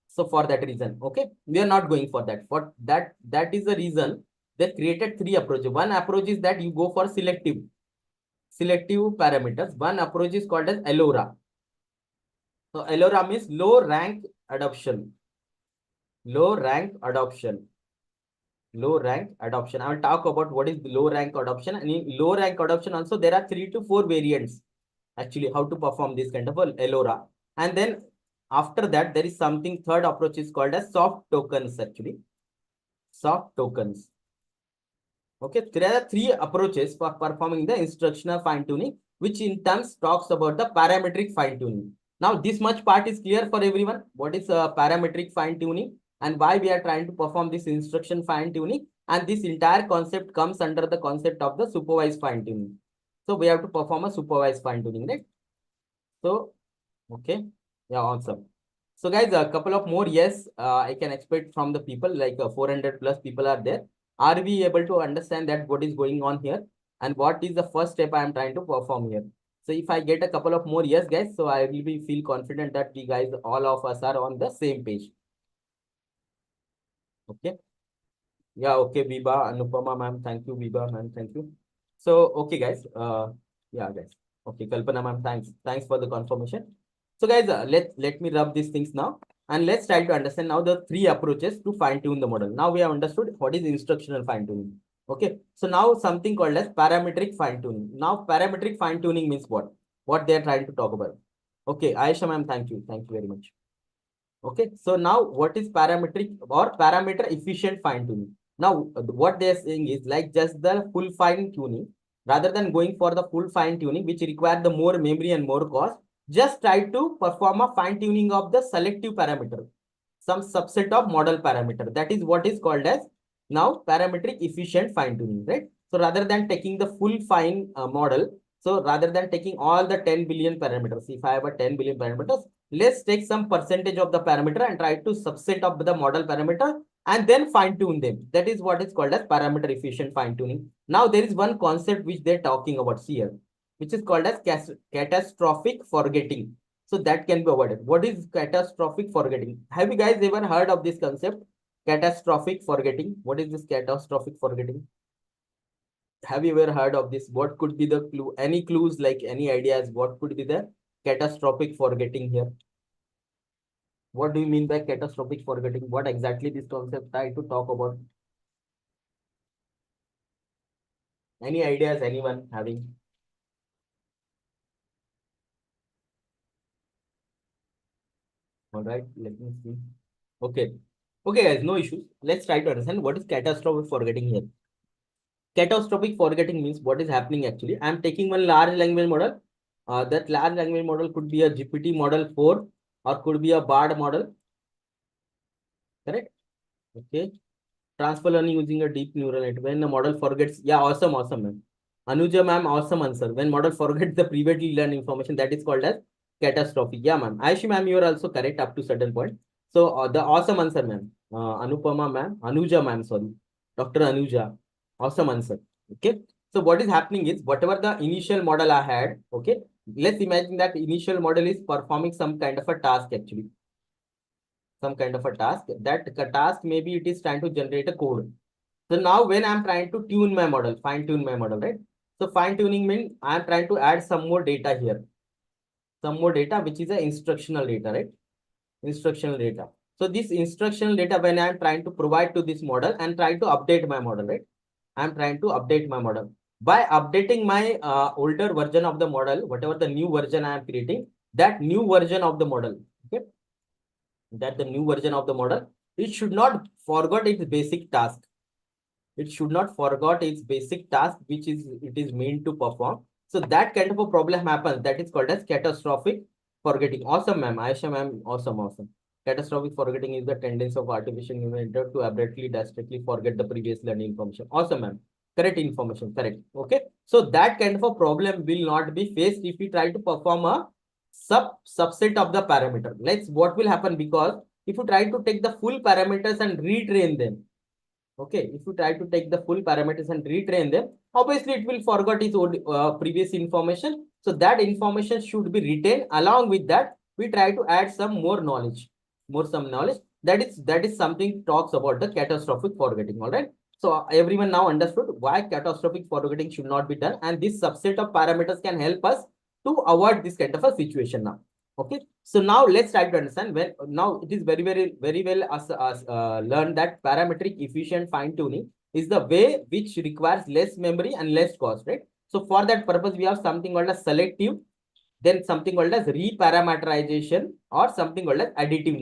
So for that reason, okay, we are not going for that. For that is the reason they created three approaches. One approach is that you go for selective parameters. One approach is called as LoRa. So LoRa means low rank adoption. Low rank adoption. I will talk about what is low rank adoption. And in low rank adoption also, there are 3 to 4 variants actually how to perform this kind of a LoRa. And then after that, there is something third approach is called as soft tokens actually. Soft tokens. Okay, there are three approaches for performing the instructional fine tuning, which in turns talks about the parametric fine tuning. Now, this much part is clear for everyone. What is parametric fine tuning and why we are trying to perform this instruction fine tuning? And this entire concept comes under the concept of the supervised fine tuning. So we have to perform a supervised fine tuning, right? So, okay, yeah, awesome. So guys, a couple of more yes, I can expect from the people like 400 plus people are there. Are we able to understand that what is going on here and what is the first step I am trying to perform here? So if I get a couple of more yes guys, so I will be feel confident that we guys, all of us are on the same page. Okay. Yeah, okay, Biba, Anupama ma'am, thank you, Biba ma'am, thank you. So, okay, guys. Yeah, guys. Okay, Kalpana ma'am, thanks. Thanks for the confirmation. So, guys, let me rub these things now, and let's try to understand now the three approaches to fine tune the model. Now we have understood what is instructional fine tuning. Okay, so now something called as parametric fine tuning. Now, parametric fine tuning means what? What they are trying to talk about. Okay, Aisha ma'am, thank you very much. Okay, so now what is parametric or parameter efficient fine tuning? Now, what they are saying is like just the full fine tuning rather than going for the full fine tuning, which require the more memory and more cost. Just try to perform a fine tuning of the selective parameter, some subset of model parameter. That is what is called as now parametric efficient fine tuning, right? So rather than taking the full fine model, so rather than taking all the 10 billion parameters, if I have a 10 billion parameters, let's take some percentage of the parameter and try to subset of the model parameter and then fine tune them. That is what is called as parameter efficient fine tuning. Now there is one concept which they're talking about here, which is called as catastrophic forgetting. So that can be avoided. What is catastrophic forgetting? Have you guys ever heard of this concept? Catastrophic forgetting. What is this catastrophic forgetting? Have you ever heard of this? What could be the clue? Any clues, like any ideas? What could be the catastrophic forgetting here? What do you mean by catastrophic forgetting? What exactly this concept try to talk about? Any ideas? Anyone having? All right, let me see. Okay. Okay, guys, no issues. Let's try to understand what is catastrophic forgetting here. Catastrophic forgetting means what is happening actually. I am taking one large language model. That large language model could be a GPT model 4 or could be a BARD model. Correct? Okay. Transfer learning using a deep neural net. When the model forgets, yeah, awesome, awesome, ma'am. Anuja, ma'am, awesome answer. When model forgets the previously learned information, that is called as catastrophic. Yeah, ma'am. Aishi, ma'am, you are also correct up to certain point. So the awesome answer, ma'am. Anupama, ma'am. Anuja, ma'am, sorry. Dr. Anuja. Awesome answer. Okay. So what is happening is whatever the initial model I had, okay, let's imagine that initial model is performing some kind of a task actually. Some kind of a task. That task, maybe it is trying to generate a code. So now when I'm trying to tune my model, fine tune my model, right? So fine tuning means I'm trying to add some more data here. Some more data, which is a instructional data, right? Instructional data. So this instructional data, when I'm trying to provide to this model and try to update my model, right? I'm trying to update my model. By updating my older version of the model, whatever the new version I am creating, that new version of the model, okay? That the new version of the model, it should not forget its basic task. It should not forget its basic task, which is it is meant to perform. So that kind of a problem happens. That is called as catastrophic forgetting. Awesome, ma'am. Aisha, ma'am. Awesome, awesome. Catastrophic forgetting is the tendency of artificial neural network to abruptly, drastically forget the previous learning information. Awesome, ma'am. Correct information. Correct. Okay. So that kind of a problem will not be faced if we try to perform a subset of the parameter. Let's what will happen, because if you try to take the full parameters and retrain them, okay, if you try to take the full parameters and retrain them, obviously it will forget its old, previous information. So that information should be retained. Along with that, we try to add some more knowledge, some knowledge. That is something talks about the catastrophic forgetting. All right. So everyone now understood why catastrophic forgetting should not be done, and this subset of parameters can help us to avoid this kind of a situation now. Okay. So now let's try to understand when now it is very well as learned that parametric efficient fine tuning is the way which requires less memory and less cost, right? So for that purpose, we have something called a selective then something called as reparameterization, or something called as additive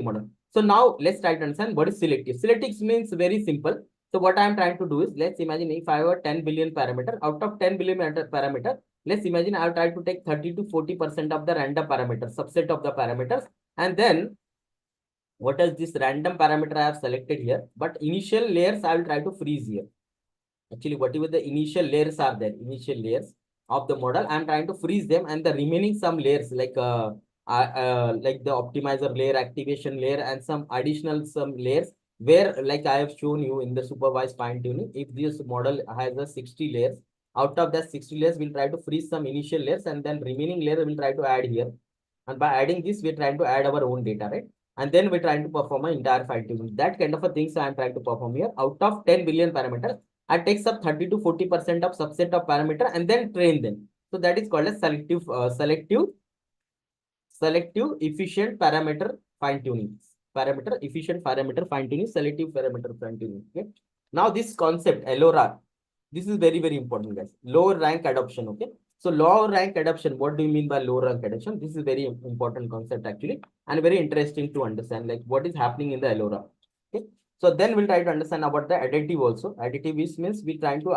model. So now let's try to understand what is selective. Selective means very simple. So what I am trying to do is, let's imagine if I have a 10 billion parameter, out of 10 billion parameter, let's imagine I have tried to take 30 to 40% of the random parameters, subset of the parameters, and then what is this random parameter I have selected here, but initial layers I will try to freeze here. Actually, whatever the initial layers are there, initial layers of the model, I'm trying to freeze them, and the remaining some layers like the optimizer layer, activation layer, and some additional some layers where, like I have shown you in the supervised fine tuning, if this model has a 60 layers, out of that 60 layers, we'll try to freeze some initial layers, and then remaining layer we'll try to add here. And by adding this, we're trying to add our own data, right? And then we're trying to perform an entire fine tuning. That kind of a things I'm trying to perform here. Out of 10 billion parameters, I take up 30 to 40% of subset of parameter and then train them. So that is called as selective efficient parameter fine tuning. Parameter efficient parameter fine tuning, selective parameter fine tuning. Okay. Now this concept LORA, this is very, very important, guys. Lower rank adoption. Okay. So lower rank adoption, what do you mean by lower rank adoption? This is very important concept actually, and very interesting to understand, like what is happening in the LORA. Okay. So then we'll try to understand about the additive also. Additive is means we're trying to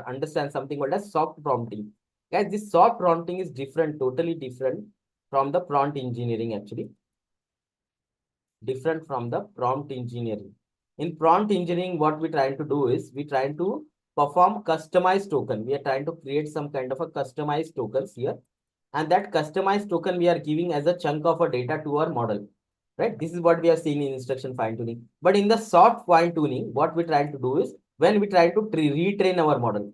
understand something called as soft prompting. Guys, this soft prompting is different, totally different from the prompt engineering actually. Different from the prompt engineering. In prompt engineering, what we're trying to do is we're trying to perform customized token. We are trying to create some kind of a customized tokens here. And that customized token we are giving as a chunk of a data to our model. Right? This is what we are seeing in instruction fine tuning. But in the soft fine tuning, what we're trying to do is when we try to retrain our model,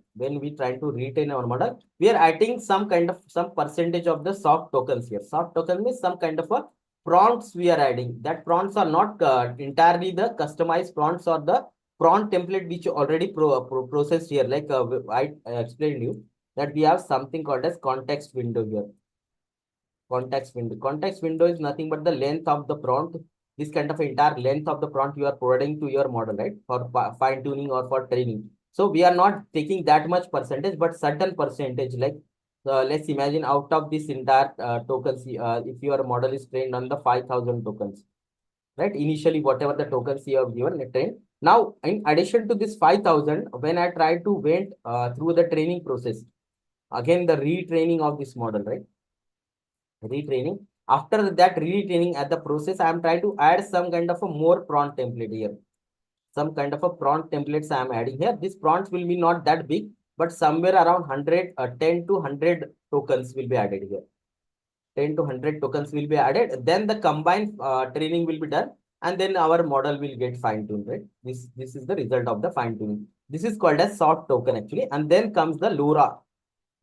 we are adding some kind of some percentage of the soft tokens here. Soft token means some kind of a prompts we are adding. That prompts are not entirely the customized prompts or the prompt template which already processed here. Like I explained you that we have something called as context window here. Context window. Context window is nothing but the length of the prompt. This kind of entire length of the prompt you are providing to your model, right? For fine tuning or for training. So we are not taking that much percentage, but certain percentage, like let's imagine out of this entire tokens, if your model is trained on the 5,000 tokens, right? Initially, whatever the tokens you have given, trained. Now, in addition to this 5,000, when I try to went through the training process, again the retraining of this model, right? Retraining. After that retraining at the process, I am trying to add some kind of a more prompt template here. Some kind of a prompt templates I am adding here. These prompts will be not that big, but somewhere around 100, 10 to 100 tokens will be added here. 10 to 100 tokens will be added. Then the combined training will be done, and then our model will get fine-tuned, right? This is the result of the fine-tuning. This is called as soft token actually. And then comes the LoRa,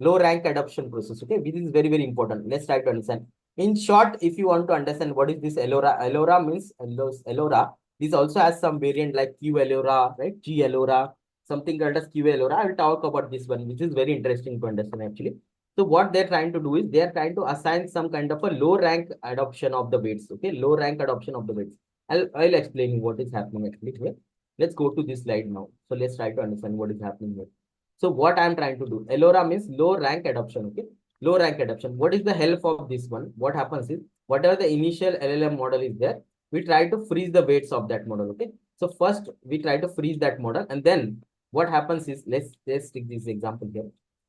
low rank adoption process. Okay, this is very, very important. Let's try to understand. In short, if you want to understand what is this LoRa, LoRa means LoRa. This also has some variant like Q LoRa, right? G LoRa, something called as Q LoRa. I will talk about this one, which is very interesting to understand actually. So what they're trying to do is they're trying to assign some kind of a low rank adoption of the weights. Okay, low rank adoption of the weights. I'll explain you what is happening actually here. Let's go to this slide now. So let's try to understand what is happening here. So what I'm trying to do, LoRa means low rank adoption. Okay, low rank adoption. What is the help of this one? What happens is whatever the initial LLM model is there, we try to freeze the weights of that model. Okay, so first we try to freeze that model, and then what happens is let's take this example here.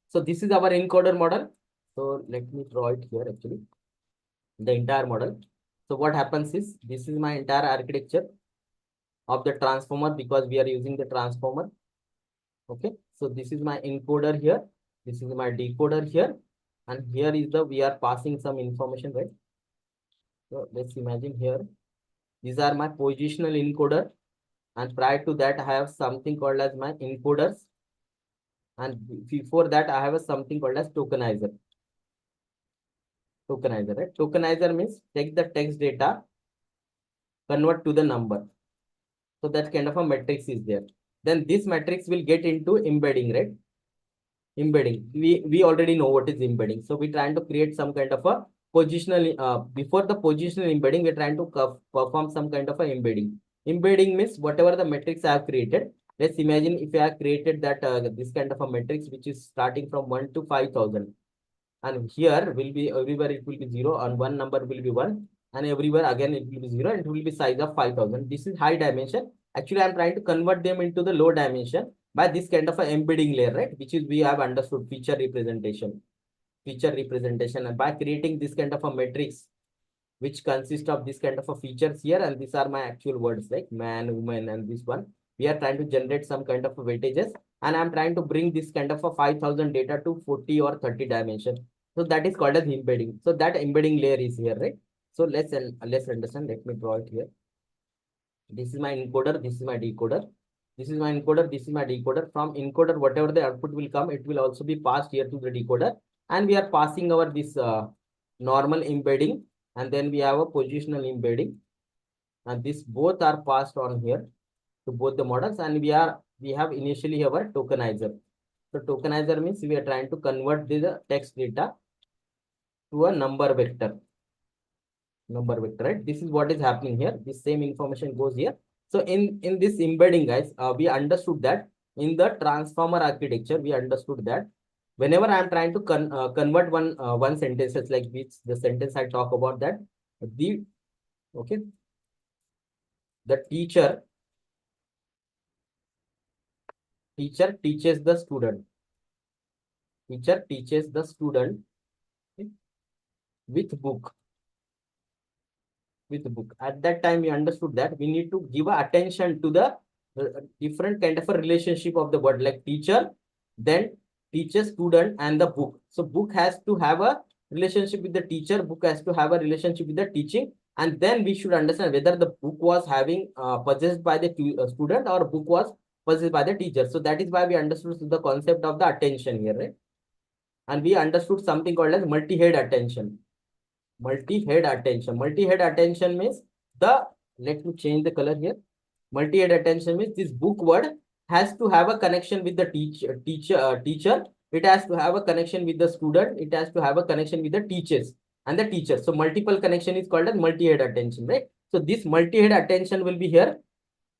So this is our encoder model. So let me draw it here actually, the entire model. So what happens is this is my entire architecture of the transformer because we are using the transformer. Okay, so this is my encoder here. This is my decoder here. And here is the, we are passing some information, right? So let's imagine here. These are my positional encoder. And prior to that, I have something called as my encoders. And before that, I have a something called as tokenizer. Tokenizer, right? Tokenizer means take the text data, convert to the number. So that kind of a matrix is there. Then this matrix will get into embedding, right? Embedding. We already know what is embedding. So we're trying to create some kind of a positional, before the positional embedding, we're trying to perform some kind of a embedding. Embedding means whatever the matrix I have created. Let's imagine if I have created that this kind of a matrix, which is starting from 1 to 5,000. and here will be everywhere it will be 0, and one number will be 1, and everywhere again it will be 0, and it will be size of 5000. This is high dimension. Actually, I am trying to convert them into the low dimension by this kind of a embedding layer, right? Which is we have understood feature representation, and by creating this kind of a matrix which consists of this kind of a features here, and these are my actual words like man, woman, and this one. We are trying to generate some kind of weightages, and I'm trying to bring this kind of a 5000 data to 40 or 30 dimension. So that is called as embedding. So that embedding layer is here, right? So let's understand. Let me draw it here. This is my encoder. This is my decoder. This is my encoder. This is my decoder. From encoder, whatever the output will come, it will also be passed here to the decoder, and we are passing our this normal embedding, and then we have a positional embedding, and this both are passed on here to both the models, and we have initially our tokenizer. So tokenizer means we are trying to convert the text data to a number vector, right? This is what is happening here. This same information goes here. So in this embedding, guys, we understood that in the transformer architecture, we understood that whenever I am trying to convert one sentences, like which the sentence I talk about, that the okay, the teacher teaches the student. Teacher teaches the student, okay, with book. At that time, we understood that we need to give attention to the different kind of a relationship of the word, like teacher, then teacher, student, and the book. So book has to have a relationship with the teacher, book has to have a relationship with the teaching, and then we should understand whether the book was having possessed by the student, or book was possessed by the teacher. So that is why we understood the concept of the attention here, right? And we understood something called as multi-head attention. Multi-head attention. Multi-head attention means let me change the color here. Multi-head attention means this book word has to have a connection with the teacher. It has to have a connection with the student. It has to have a connection with the teachers and the teacher. So multiple connection is called as multi-head attention, right? So this multi-head attention will be here.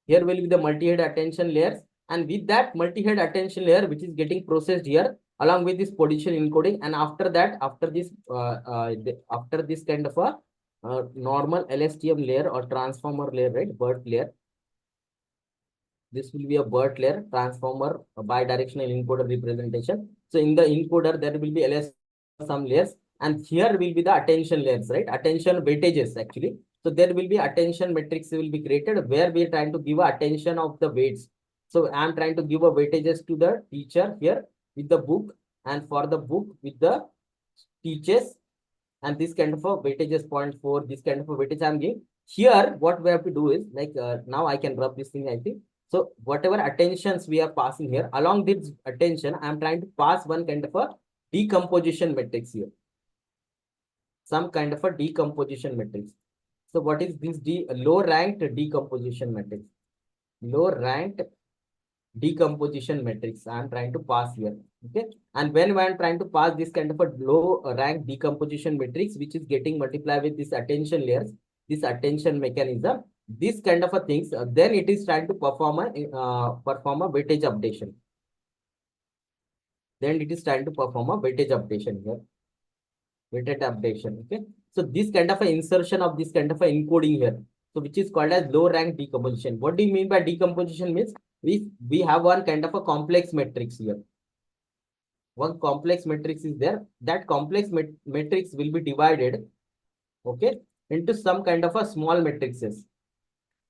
Here will be the multi-head attention layers. And with that multi-head attention layer, which is getting processed here, along with this position encoding, and after that, after this kind of a normal LSTM layer or transformer layer, right? BERT layer. This will be a BERT layer, transformer bidirectional encoder representation. So in the encoder, there will be LS some layers, and here will be the attention layers, right? Attention weightages actually. So there will be attention matrix will be created where we are trying to give attention of the weights. So I am trying to give a weightages to the teacher here with the book, and for the book with the teachers, and this kind of a weightages 0.4, this kind of a weightage I'm giving. Here, what we have to do is like now I can rub this thing, I think. So whatever attentions we are passing here, along this attention, I'm trying to pass one kind of a decomposition matrix here. Some kind of a decomposition matrix. So what is this low ranked decomposition matrix? Low ranked decomposition matrix I'm trying to pass here. Okay. And when I'm trying to pass this kind of a low rank decomposition matrix, which is getting multiplied with this attention layers, this attention mechanism, this kind of a things, then it is trying to perform a weightage updation. Then it is trying to perform a weightage updation here. Weighted updation. Okay. So this kind of a insertion of this kind of a encoding here. So which is called as low rank decomposition. What do you mean by decomposition? Means we have one kind of a complex matrix here. One complex matrix is there. That complex matrix will be divided, okay, into some kind of a small matrices.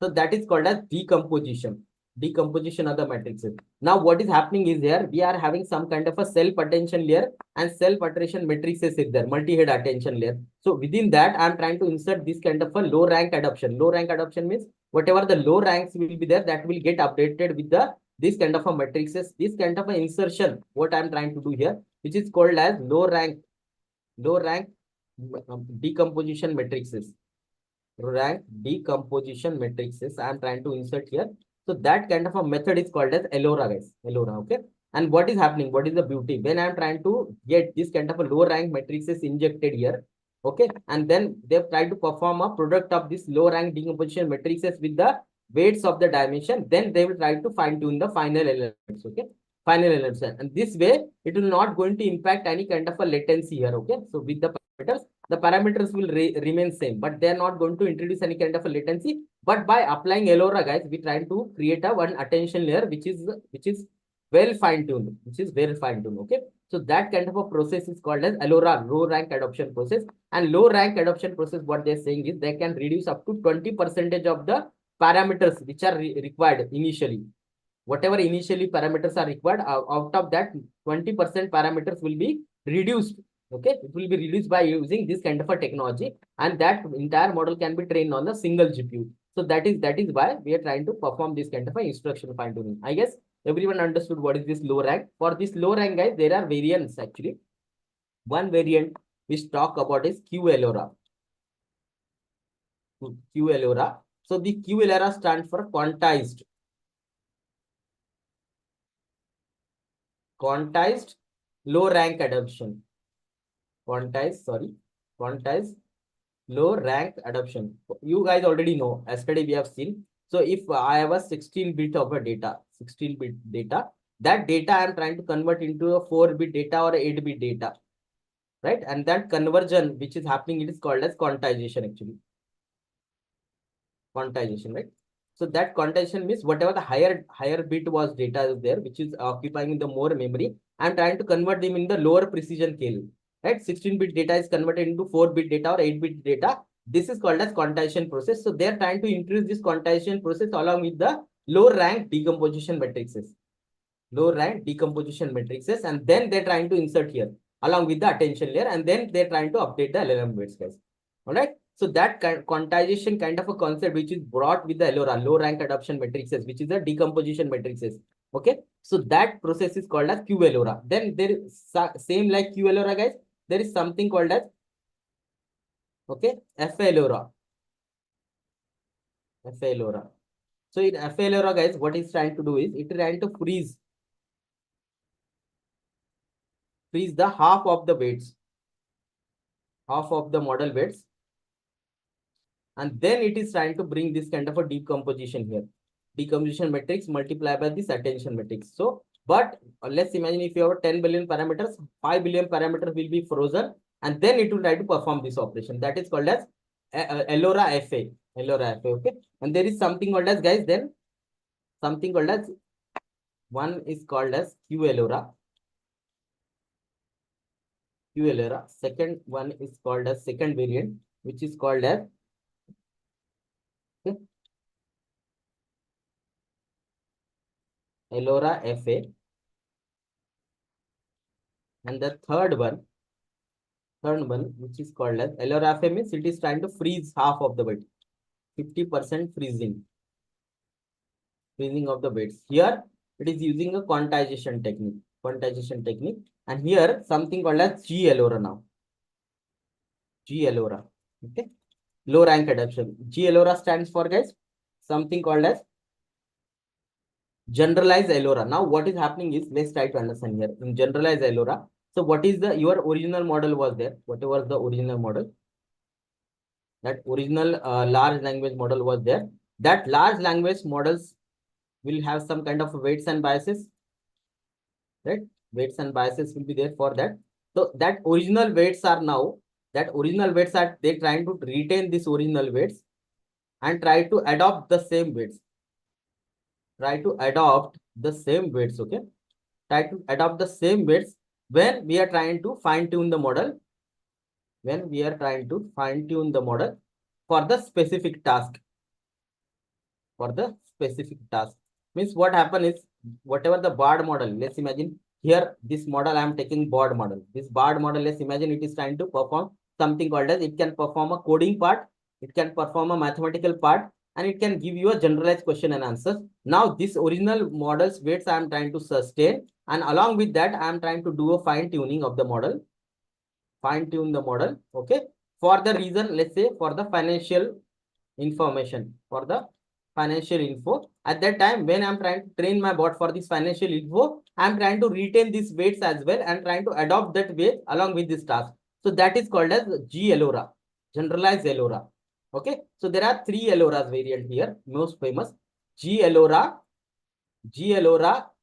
So that is called as decomposition. Decomposition of the matrices. Now what is happening is here we are having some kind of a self attention layer and self attention matrices is there, multi-head attention layer. So within that I am trying to insert this kind of a low rank adoption. Low rank adoption means whatever the low ranks will be there, that will get updated with this kind of a matrices. This kind of a insertion, what I am trying to do here, which is called as low rank decomposition matrices. Rank decomposition matrices I am trying to insert here. So that kind of a method is called as LORA, guys. LORA, okay. And what is happening? What is the beauty? When I am trying to get this kind of a low rank matrices injected here, okay, and then they've tried to perform a product of this low rank decomposition matrices with the weights of the dimension, then they will try to fine tune the final elements, okay. final LLM. And this way, it will not going to impact any kind of a latency here. Okay. So with the parameters will remain same, but they are not going to introduce any kind of a latency. But by applying LoRa, guys, we trying to create a one attention layer, which is well fine-tuned, Okay. So that kind of a process is called as LoRa, low rank adoption process. And low rank adoption process, what they're saying is they can reduce up to 20% of the parameters which are required initially. Whatever initially parameters are required, out of that 20% parameters will be reduced. Okay, it will be reduced by using this kind of a technology, and that entire model can be trained on a single GPU. So that is why we are trying to perform this kind of a instruction fine tuning. I guess everyone understood what is this low rank. For this low rank, guys, there are variants actually. One variant which talk about is QLoRa. QLoRa. So the QLoRa stands for quantized low rank adoption. Quantized low rank adoption. You guys already know, yesterday we have seen. So if I have a 16-bit of a data, 16-bit data, that data I am trying to convert into a 4-bit data or 8-bit data, right? And that conversion which is happening, it is called as quantization actually. Quantization, right? So that quantization means whatever the higher bit was data is there, which is occupying the more memory, I'm trying to convert them in the lower precision scale, right? 16-bit data is converted into 4-bit data or 8-bit data. This is called as quantization process. So they're trying to introduce this quantization process along with the low rank decomposition matrices. And then they're trying to insert here along with the attention layer, and then they're trying to update the LLM weights, guys. All right. So that quantization kind of a concept which is brought with the LoRa, low rank adoption matrices, which is the decomposition matrices. Okay. So that process is called as QLoRa. Then there is same like QLoRa, guys. There is something called as FLoRa. So in FLoRa, guys, what it's trying to do is it's trying to freeze the half of the weights, half of the model weights, and then it is trying to bring this kind of a decomposition here. Decomposition matrix multiplied by this attention matrix. So, but let's imagine if you have 10 billion parameters, 5 billion parameters will be frozen, and then it will try to perform this operation. That is called as LoRa FA. Okay. And there is something called as, guys, then something called as, one is called as QLoRa. Second one is called as second variant, which is called as LoRa FA. And the third one, which is called as LoRa FA, means it is trying to freeze half of the weight, 50% freezing of the weights. Here it is using a quantization technique. And here something called as GLoRa now. GLoRa. Okay. Low rank adoption. GLoRa stands for, guys, something called as generalized LoRa. Now what is happening is, let's try to understand here. In generalized LoRa, so what is your original model was there? What was the original model? That original large language model was there. That large language models will have some kind of weights and biases, right? Weights and biases will be there for that. So that original weights are they're trying to retain this original weights and try to adopt the same weights. Okay. Try to adopt the same weights when we are trying to fine tune the model. For the specific task. Means what happen is, whatever the BARD model, let's imagine here this model I am taking BARD model. This BARD model, let's imagine it is trying to perform something called as, it can perform a coding part, it can perform a mathematical part, and it can give you a generalized question and answers. Now this original model's weights I am trying to sustain, and along with that I am trying to do a fine tuning of the model. Okay. For the reason, let's say for the financial information, at that time when I'm trying to train my bot for this financial info, I'm trying to retain these weights as well and trying to adopt that weight along with this task. So that is called as GLoRa, generalized LoRa. Okay. So there are three LoRa's variant here, most famous: GLoRa,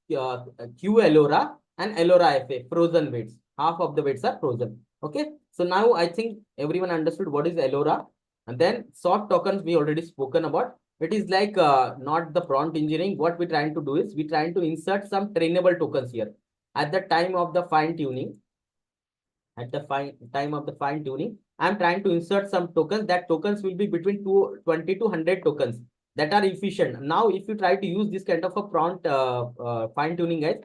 Q Elora and Elora FA, frozen weights. Half of the weights are frozen. Okay. So now I think everyone understood what is Elora. And then soft tokens we already spoken about. It is like not the prompt engineering. What we're trying to do is we're trying to insert some trainable tokens here. At the time of the fine tuning, time of the fine tuning, I'm trying to insert some tokens. That tokens will be between 20 to 100 tokens that are efficient. Now, if you try to use this kind of a prompt fine tuning, guys,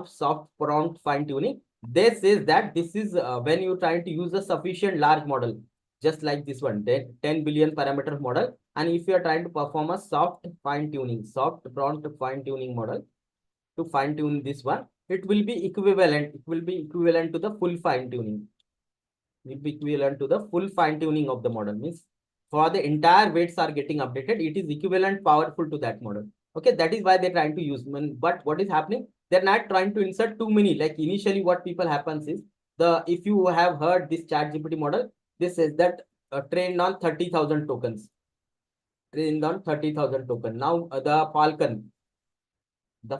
soft prompt fine tuning, this says that this is when you try to use a sufficient large model, just like this one, 10 billion parameter model. And if you are trying to perform a soft prompt fine tuning model to fine tune this one, it will be equivalent. It will be equivalent to the full fine tuning. Will be equivalent to the full fine tuning of the model. Means for the entire weights are getting updated, it is equivalent powerful to that model. Okay, that is why they're trying to use. But what is happening? They're not trying to insert too many. Like initially, what people happens is if you have heard this ChatGPT model, this says that trained on 30,000 tokens. Trained on 30,000 token. Now the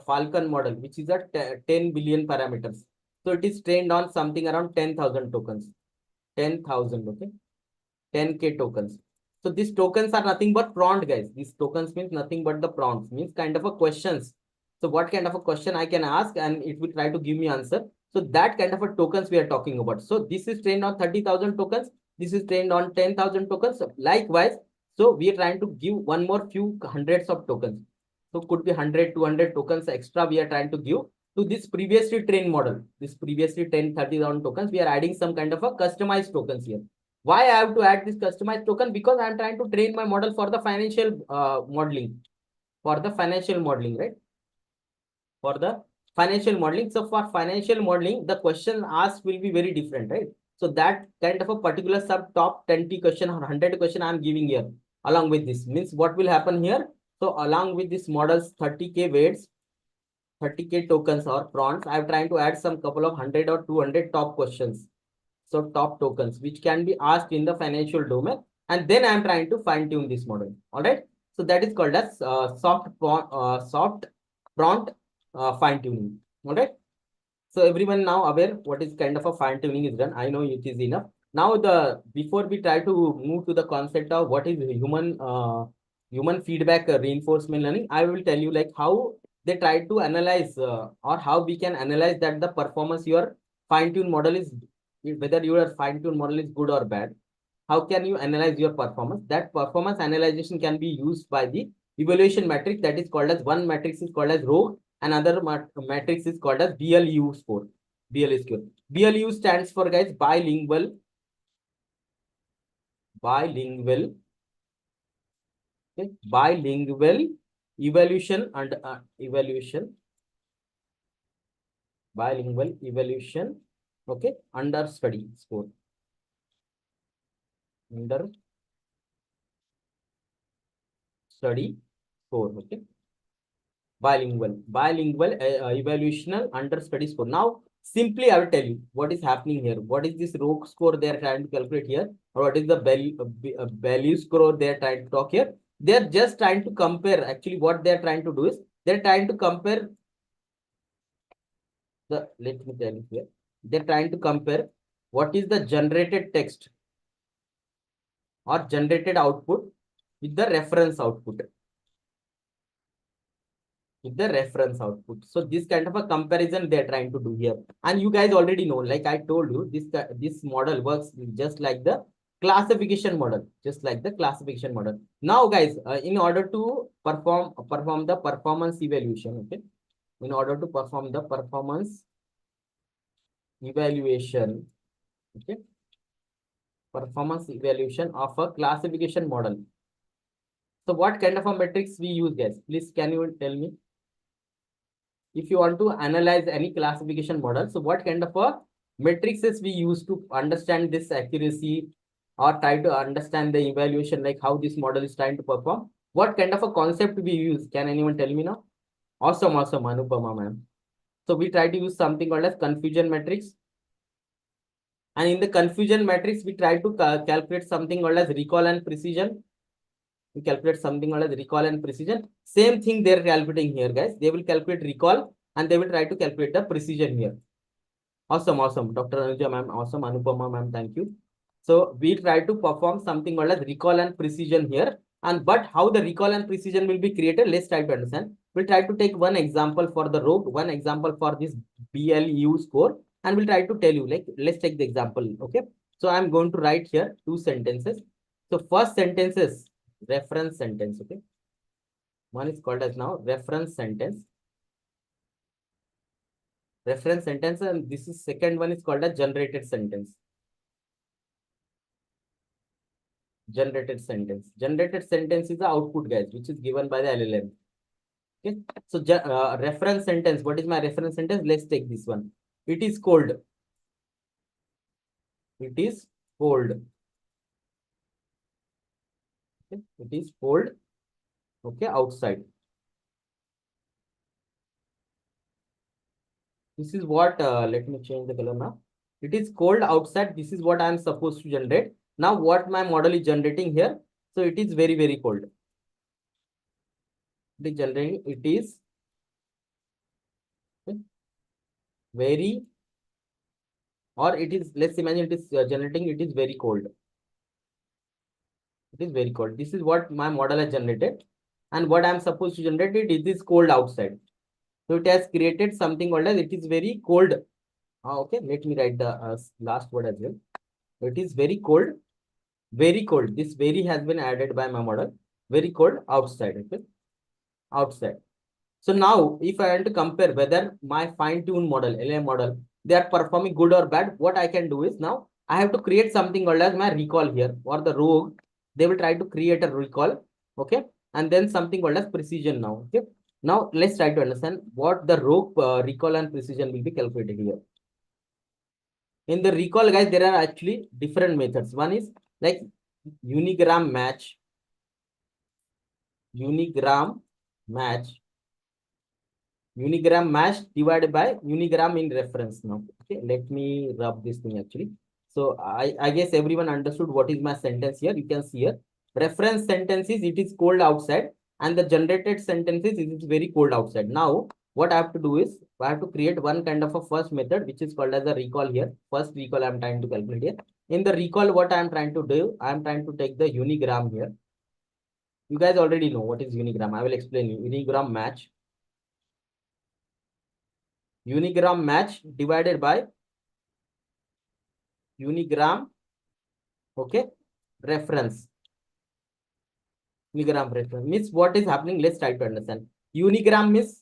Falcon model, which is at 10 billion parameters. So it is trained on something around 10,000 tokens. 10,000, okay? 10K tokens. So these tokens are nothing but prompt, guys. These tokens means nothing but the prompts, means kind of a questions. So what kind of a question I can ask and it will try to give me answer. So that kind of a tokens we are talking about. So this is trained on 30,000 tokens. This is trained on 10,000 tokens. So likewise, so we are trying to give one more few hundreds of tokens. So could be 100, 200 tokens extra we are trying to give to this previously trained model. This previously 30,000 tokens, we are adding some kind of a customized tokens here. Why I have to add this customized token? Because I'm trying to train my model for the financial modeling. For the financial modeling, right? For the financial modeling. So for financial modeling, the question asked will be very different, right? So that kind of a particular sub top 20 question or 100 question I'm giving here along with this. Means what will happen here? So along with this model's 30K weights, 30K tokens or prompts, I'm trying to add some couple of 100 or 200 top questions. So top tokens, which can be asked in the financial domain. And then I'm trying to fine tune this model. All right. So that is called as soft prompt fine tuning. All right. So everyone now aware what is kind of a fine tuning is done. I know it is enough. Now before we try to move to the concept of what is human feedback reinforcement learning, I will tell you like how they try to analyze or how we can analyze that the performance your fine tune model is, whether your fine tune model is good or bad. How can you analyze your performance? That performance analyzation can be used by the evaluation matrix, that is called as one matrix is called as row, another matrix is called as BLU score. BLU score. BLU stands for, guys, bilingual, okay, bilingual evaluation and bilingual evaluation, okay, under study score. Under study score, okay. Bilingual evaluational under study score. Now, simply I will tell you what is happening here. What is this row score they are trying to calculate here, or what is the value score they are trying to talk here? They are just trying to compare. Actually, what they are trying to do is they are trying to compare the. Let me tell you here. They are trying to compare what is the generated text or generated output with the reference output. The reference output. So this kind of a comparison they're trying to do here. And you guys already know, like I told you, this model works just like the classification model, Now, guys, in order to perform the performance evaluation, okay, in order to perform the performance evaluation, okay, performance evaluation of a classification model. So what kind of a metrics we use, guys? Please, can you tell me? If you want to analyze any classification model, so what kind of a matrices we use to understand this accuracy or try to understand the evaluation, like how this model is trying to perform? What kind of a concept we use? Can anyone tell me now? Awesome, Anupama ma'am. So we try to use something called as confusion matrix. And in the confusion matrix, we try to calculate something called as recall and precision. We calculate something called as recall and precision. Same thing they're calculating here, guys. They will calculate recall and they will try to calculate the precision here. Awesome, awesome. Dr. Anuja ma'am, awesome. Anupama ma'am, thank you. So we try to perform something called as recall and precision here. And but how the recall and precision will be created, let's try to understand. We'll try to take one example for the rope, one example for this BLU score, and we'll try to tell you, like, let's take the example. Okay. So I'm going to write here two sentences. So first sentence is reference sentence. Okay. One is called as now reference sentence. Reference sentence, and this is second one is called a generated sentence. Generated sentence. Generated sentence is the output, guys, which is given by the LLM. Okay. So reference sentence. What is my reference sentence? Let's take this one. It is cold. It is cold. Okay. It is cold. Okay, outside. This is what, let me change the color now. It is cold outside. This is what I am supposed to generate. Now, what my model is generating here. So it is very, very cold. It is generating, it is okay, very, or it is, let's imagine it is generating, it is very cold. It is very cold. This is what my model has generated. And what I am supposed to generate it is cold outside. So it has created something called as it is very cold. Okay, let me write the last word as well. It is very cold. Very cold. This very has been added by my model. Very cold outside. Okay, outside. So now, if I want to compare whether my fine-tuned model, LLM model, they are performing good or bad, what I can do is now I have to create something called as my recall here, or the rogue. They will try to create a recall. Okay, and then something called as precision now. Okay. Now let's try to understand what the rogue recall and precision will be calculated here. In the recall, guys, there are actually different methods. One is like unigram match, unigram match, unigram match divided by unigram in reference now. Okay, let me rub this thing actually. So I guess everyone understood what is my sentence here. You can see here. Reference sentences, it is cold outside, and the generated sentences, it is very cold outside. Now, what I have to do is I have to create one kind of a first method, which is called as a recall here. First recall I'm trying to calculate here. In the recall, what I'm trying to do, I'm trying to take the unigram here. You guys already know what is unigram. I will explain you. Unigram match. Unigram match divided by unigram, okay, reference. Unigram reference means what is happening. Let's try to understand. Unigram means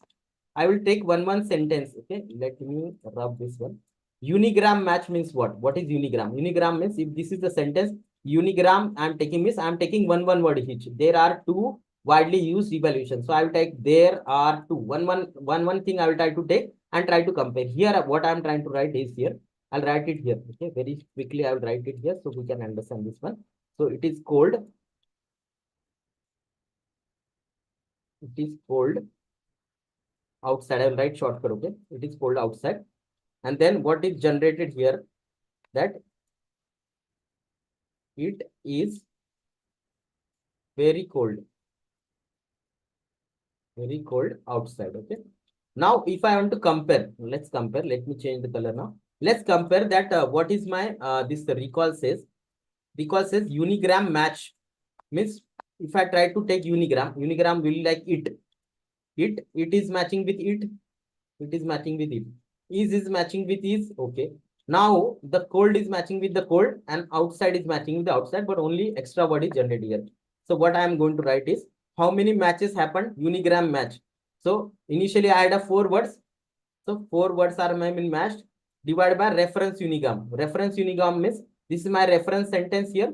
I will take one sentence. Okay, let me rub this one. Unigram match means what? What is unigram? Unigram means if this is the sentence, unigram I'm taking means I'm taking one word each. There are two widely used evaluations. So I will take there are two. One thing I will try to take and try to compare. Here, what I'm trying to write is here. I'll write it here. Okay, very quickly I will write it here so we can understand this one. So it is cold. It is cold outside. I will write shortcut. Okay, it is cold outside. And then what is generated here, that it is very cold outside. Okay. Now, if I want to compare, let's compare. Let me change the color now. Let's compare that. What is my this recall says? Recall says unigram match means if I try to take unigram, unigram will like it. It is matching with it. It is matching with it. Is matching with is. Okay. Now the cold is matching with the cold and outside is matching with the outside, but only extra word is generated here. So what I am going to write is how many matches happened? Unigram match. So initially I had a 4 words. So 4 words are matched divided by reference unigram. Reference unigram means this is my reference sentence here.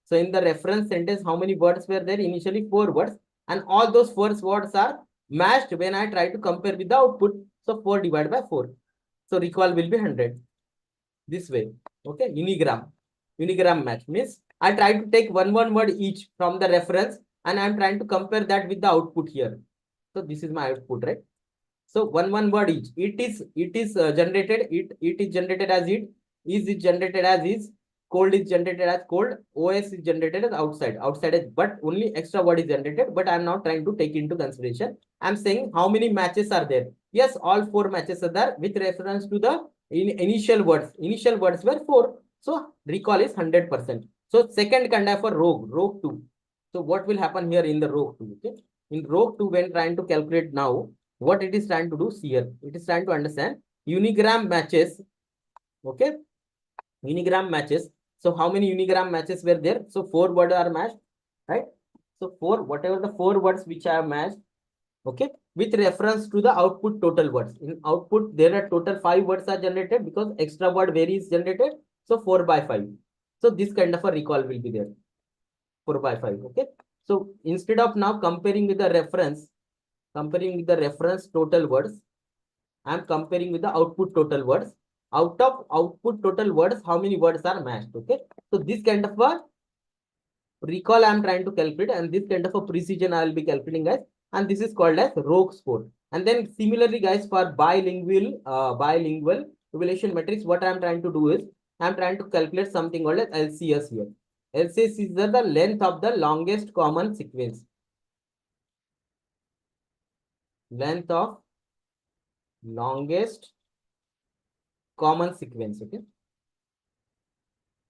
So in the reference sentence, how many words were there? Initially 4 words, and all those 4 words are matched when I try to compare with the output. So 4 divided by 4. So recall will be 100. This way. Okay. Unigram. Unigram match means I try to take one word each from the reference and I'm trying to compare that with the output here. So this is my output, right? So one word each. It is generated. It is generated as it. Is it generated as is. Cold is generated as cold. OS is generated as outside. Outside is, but only extra word is generated. But I'm not trying to take into consideration. I'm saying how many matches are there. Yes, all four matches are there with reference to the initial words. Initial words were four. So recall is 100%. So second kind of a rogue 2. So what will happen here in the rogue 2? Okay. In rogue 2, when trying to calculate now, what it is trying to do here, it is trying to understand unigram matches. Okay. Unigram matches. So how many unigram matches were there? So 4 words are matched, right? So whatever the 4 words which are matched, okay, with reference to the output total words. In output, there are total 5 words are generated because extra word varies generated. So 4 by 5. So this kind of a recall will be there. 4 by 5. Okay. So instead of now comparing with the reference total words, I am comparing with the output total words. Out of output total words, how many words are matched? Okay. So this kind of a recall I am trying to calculate, and this kind of a precision I will be calculating, guys. And this is called as rogue score. And then similarly, guys, for bilingual evaluation matrix, what I am trying to do is I am trying to calculate something called as LCS here. LCS is the length of the longest common sequence. Length of longest common sequence. Okay.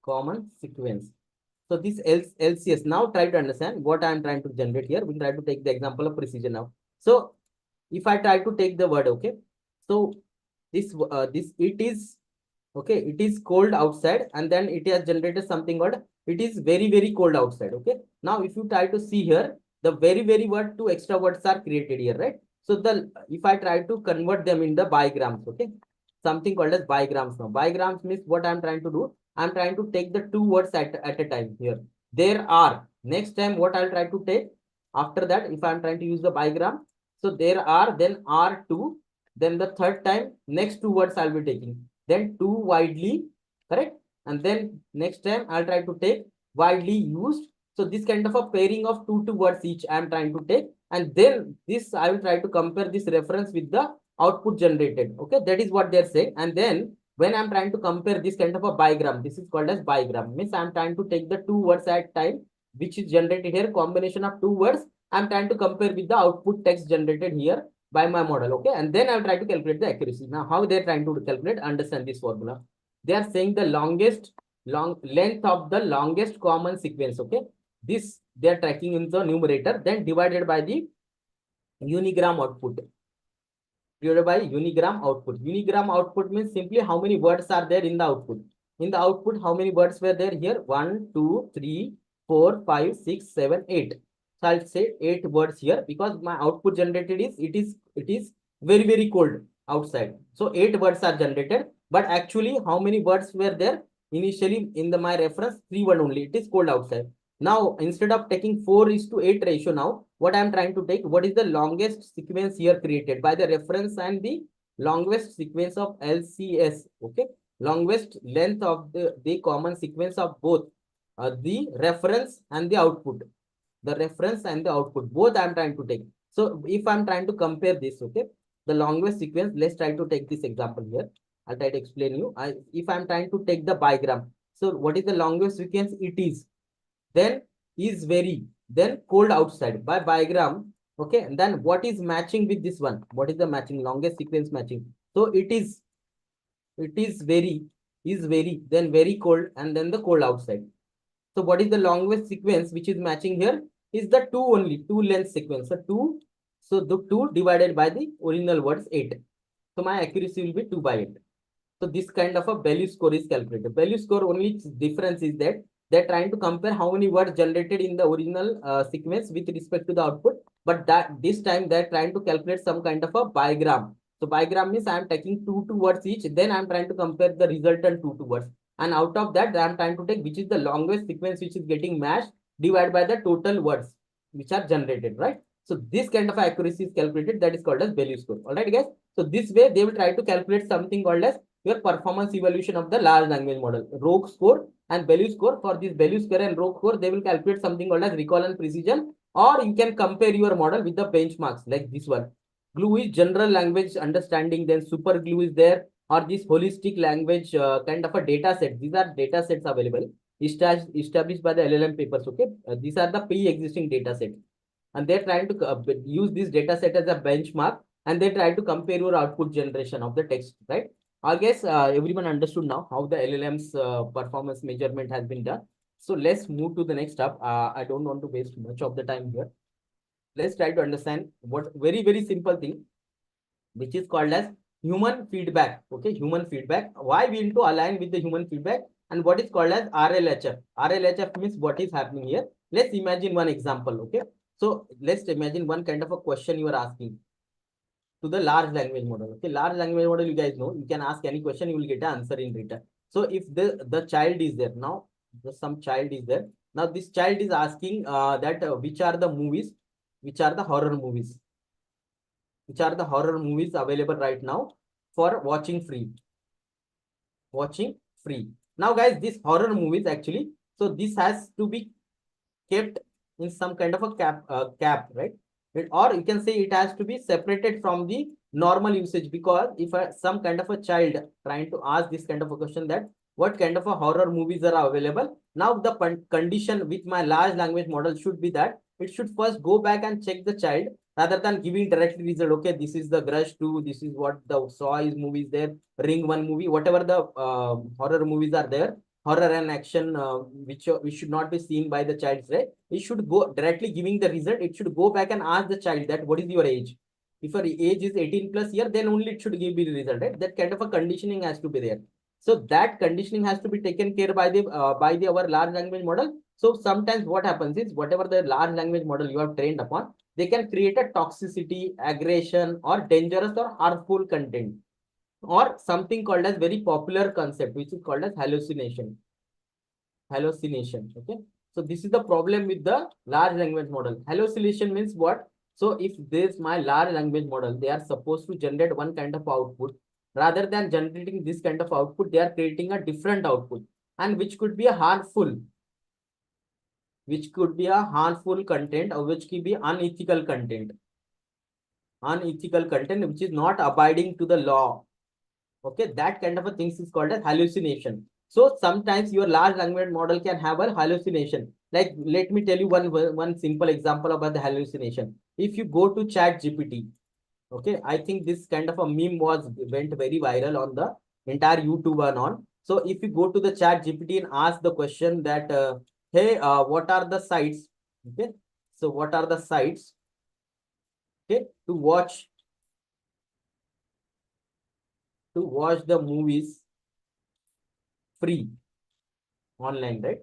Common sequence. So this LCS, now try to understand what I am trying to generate here. We'll try to take the example of precision now. So if I try to take the word, okay, so this it is, okay, it is cold outside, and then it has generated something called it is very, very cold outside. Okay. Now if you try to see here, the very, very word, 2 extra words are created here, right? So if I try to convert them in the bigrams, okay, something called as bigrams. Now bigrams means what I'm trying to do, I'm trying to take the 2 words at a time here. There are, next time what I'll try to take after that, if I'm trying to use the bigram, so there are, then R2, then the third time next 2 words I'll be taking, then 2 widely, correct? And then next time I'll try to take widely used. So this kind of a pairing of two words each I'm trying to take, and then this I will try to compare this reference with the output generated. Okay, that is what they're saying. And then when I'm trying to compare this kind of a bigram, this is called as bigram, means I'm trying to take the 2 words at time which is generated here, combination of 2 words. I'm trying to compare with the output text generated here by my model. Okay, and then I'll try to calculate the accuracy. Now how they're trying to calculate, understand this formula. They are saying the length of the longest common sequence. Okay, this they are tracking in the numerator, then divided by the unigram output. Divided by unigram output. Unigram output means simply how many words are there in the output. In the output, how many words were there here? 1, 2, 3, 4, 5, 6, 7, 8. So I'll say 8 words here because my output generated is it is very, very cold outside. So 8 words are generated, but actually how many words were there? Initially in my reference, 3 words only. It is cold outside. Now instead of taking 4:8 ratio, now what I'm trying to take, what is the longest sequence here created by the reference and the longest sequence of LCS. Okay, longest length of the common sequence of both the reference and the output. The reference and the output, both I'm trying to take. So if I'm trying to compare this, okay, the longest sequence, let's try to take this example here. I'll try to explain you. If I'm trying to take the bigram, so what is the longest sequence? It is, then is very, then cold outside by bigram. Okay, and then what is matching with this one? What is the matching, longest sequence matching? So it is very, then very cold, and then the cold outside. So what is the longest sequence which is matching here? Is the 2 only, 2 length sequence. So 2, so the 2 divided by the original words 8. So my accuracy will be 2 by 8. So this kind of a value score is calculated. Value score, only difference is that they're trying to compare how many words generated in the original sequence with respect to the output. But that this time they're trying to calculate some kind of a bigram. So bigram means I'm taking two words each. Then I'm trying to compare the resultant two words. And out of that, I'm trying to take which is the longest sequence which is getting matched divided by the total words which are generated, right? So this kind of accuracy is calculated. That is called as value score. All right, guys. So this way they will try to calculate something called as your performance evaluation of the large language model, rogue score and value score. For this value score and rogue score, they will calculate something called as recall and precision, or you can compare your model with the benchmarks like this one. Glue is general language understanding, then super glue is there, or this holistic language kind of a data set. These are data sets available, established by the LLM papers. Okay, these are the pre-existing data set, and they're trying to use this data set as a benchmark and they try to compare your output generation of the text, right? I guess everyone understood now how the LLM's performance measurement has been done. So let's move to the next step. I don't want to waste much of the time here. Let's try to understand what very simple thing, which is called as human feedback. Okay, human feedback. Why we need to align with the human feedback, and what is called as RLHF. RLHF means what is happening here. Let's imagine one example. Okay, so let's imagine one kind of a question you are asking to the large language model. Okay, large language model, you guys know, you can ask any question, you will get an answer in return. So if the child is there now, some child is there now, this child is asking that which are the movies, which are the horror movies, which are the horror movies available right now for watching free, watching free. Now guys, this horror movies actually, so this has to be kept in some kind of a cap, right? Or you can say it has to be separated from the normal usage, because if some kind of a child trying to ask this kind of a question, that what kind of a horror movies are available, now the condition with my large language model should be that it should first go back and check the child, rather than giving directly result. Okay, this is the Grudge 2, this is what the Saw is movies there, Ring 1 movie, whatever the horror movies are there, horror and action, which should not be seen by the child, right? It should go directly giving the result. It should go back and ask the child that what is your age. If your age is 18 plus year, then only it should give the result, right? That kind of a conditioning has to be there. So that conditioning has to be taken care by the our large language model. So sometimes what happens is, whatever the large language model you have trained upon, they can create a toxicity, aggression, or dangerous or harmful content, or something called as very popular concept, which is called as hallucination. Hallucination. Okay. So this is the problem with the large language model. Hallucination means what? So if this my large language model, they are supposed to generate one kind of output. Rather than generating this kind of output, they are creating a different output, and which could be a harmful, which could be a harmful content, or which could be unethical content. Unethical content which is not abiding to the law. Okay, that kind of a things is called as hallucination. So sometimes your large language model can have a hallucination. Like, let me tell you one simple example about the hallucination. If you go to ChatGPT, okay, I think this kind of a meme went very viral on the entire YouTube and on. So if you go to the ChatGPT and ask the question that hey, what are the sites, okay, so what are the sites, okay, to watch the movies free online, right?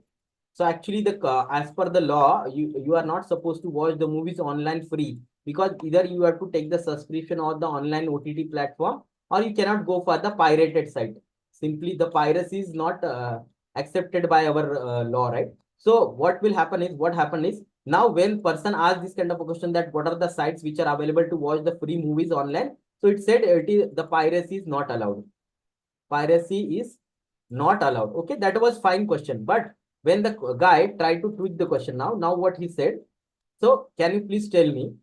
So actually, the as per the law, you are not supposed to watch the movies online free, because either you have to take the subscription or the online OTT platform, or you cannot go for the pirated site. Simply, the piracy is not accepted by our law, right? So what happened is, now when person asks this kind of a question, that what are the sites which are available to watch the free movies online, so it said the piracy is not allowed. Piracy is not allowed. Okay, that was fine question. But when the guy tried to tweak the question, now what he said, so can you please tell me,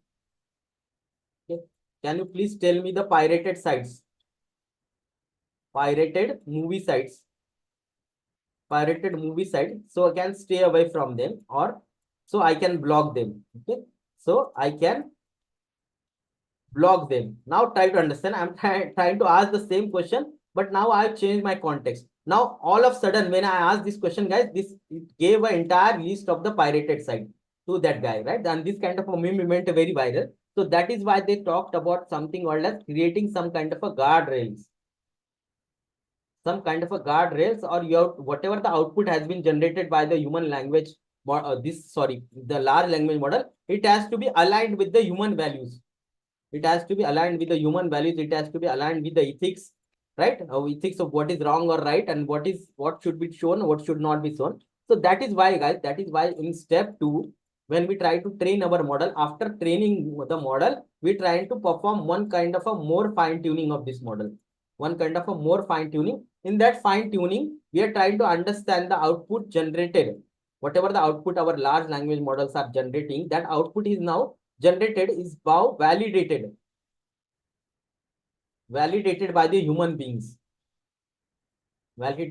okay, can you please tell me the pirated sites, pirated movie sites, pirated movie sites, so I can stay away from them, or so I can block them. Okay, so I can block them. Now try to understand. I'm trying to ask the same question, but now I've changed my context. Now all of a sudden, when I asked this question, guys, this it gave an entire list of the pirated site to that guy, right? And this kind of a meme went very viral. So that is why they talked about something called as creating some kind of a guardrails. Some kind of a guardrails, or your whatever the output has been generated by the human language, the large language model, it has to be aligned with the human values. It has to be aligned with the human values. It has to be aligned with the ethics, right? Ethics of what is wrong or right, and what should be shown, what should not be shown. So that is why, guys, that is why in step 2, when we try to train our model, after training the model, we try to perform one kind of a more fine tuning of this model. One kind of a more fine tuning. In that fine tuning, we are trying to understand the output generated. Whatever the output our large language models are generating, that output is now generated, is now validated by the human beings, whether